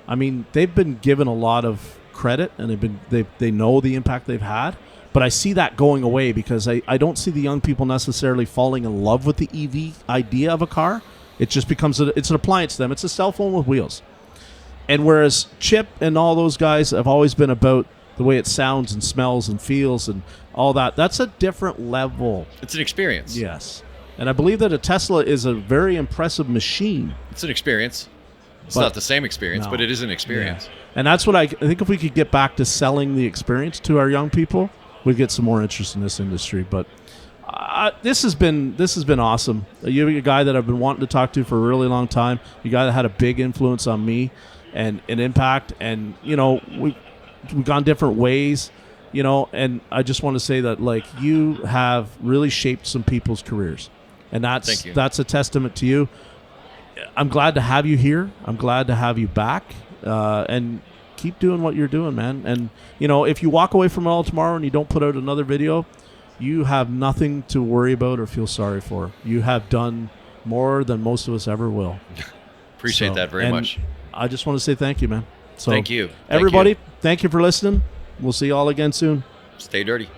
I mean, they've been given a lot of credit, and they know the impact they've had. But I see that going away because I don't see the young people necessarily falling in love with the EV idea of a car. It just becomes it's an appliance to them. It's a cell phone with wheels. And whereas Chip and all those guys have always been about the way it sounds and smells and feels and all that, that's a different level. It's an experience. Yes. And I believe that a Tesla is a very impressive machine. It's an experience. It's not the same experience, No. but it is an experience. Yeah. And that's what I think if we could get back to selling the experience to our young people, we'd get some more interest in this industry. But this has been awesome. You're a guy that I've been wanting to talk to for a really long time. You guy that had a big influence on me and an impact. And, we've gone different ways, and I just want to say that you have really shaped some people's careers, and that's a testament to you. I'm glad to have you here. I'm glad to have you back, and keep doing what you're doing, man. And if you walk away from it all tomorrow and you don't put out another video, you have nothing to worry about or feel sorry for. You have done more than most of us ever will. Appreciate that very much. I just want to say thank you, man. So thank you. Everybody, thank you for listening. We'll see you all again soon. Stay dirty.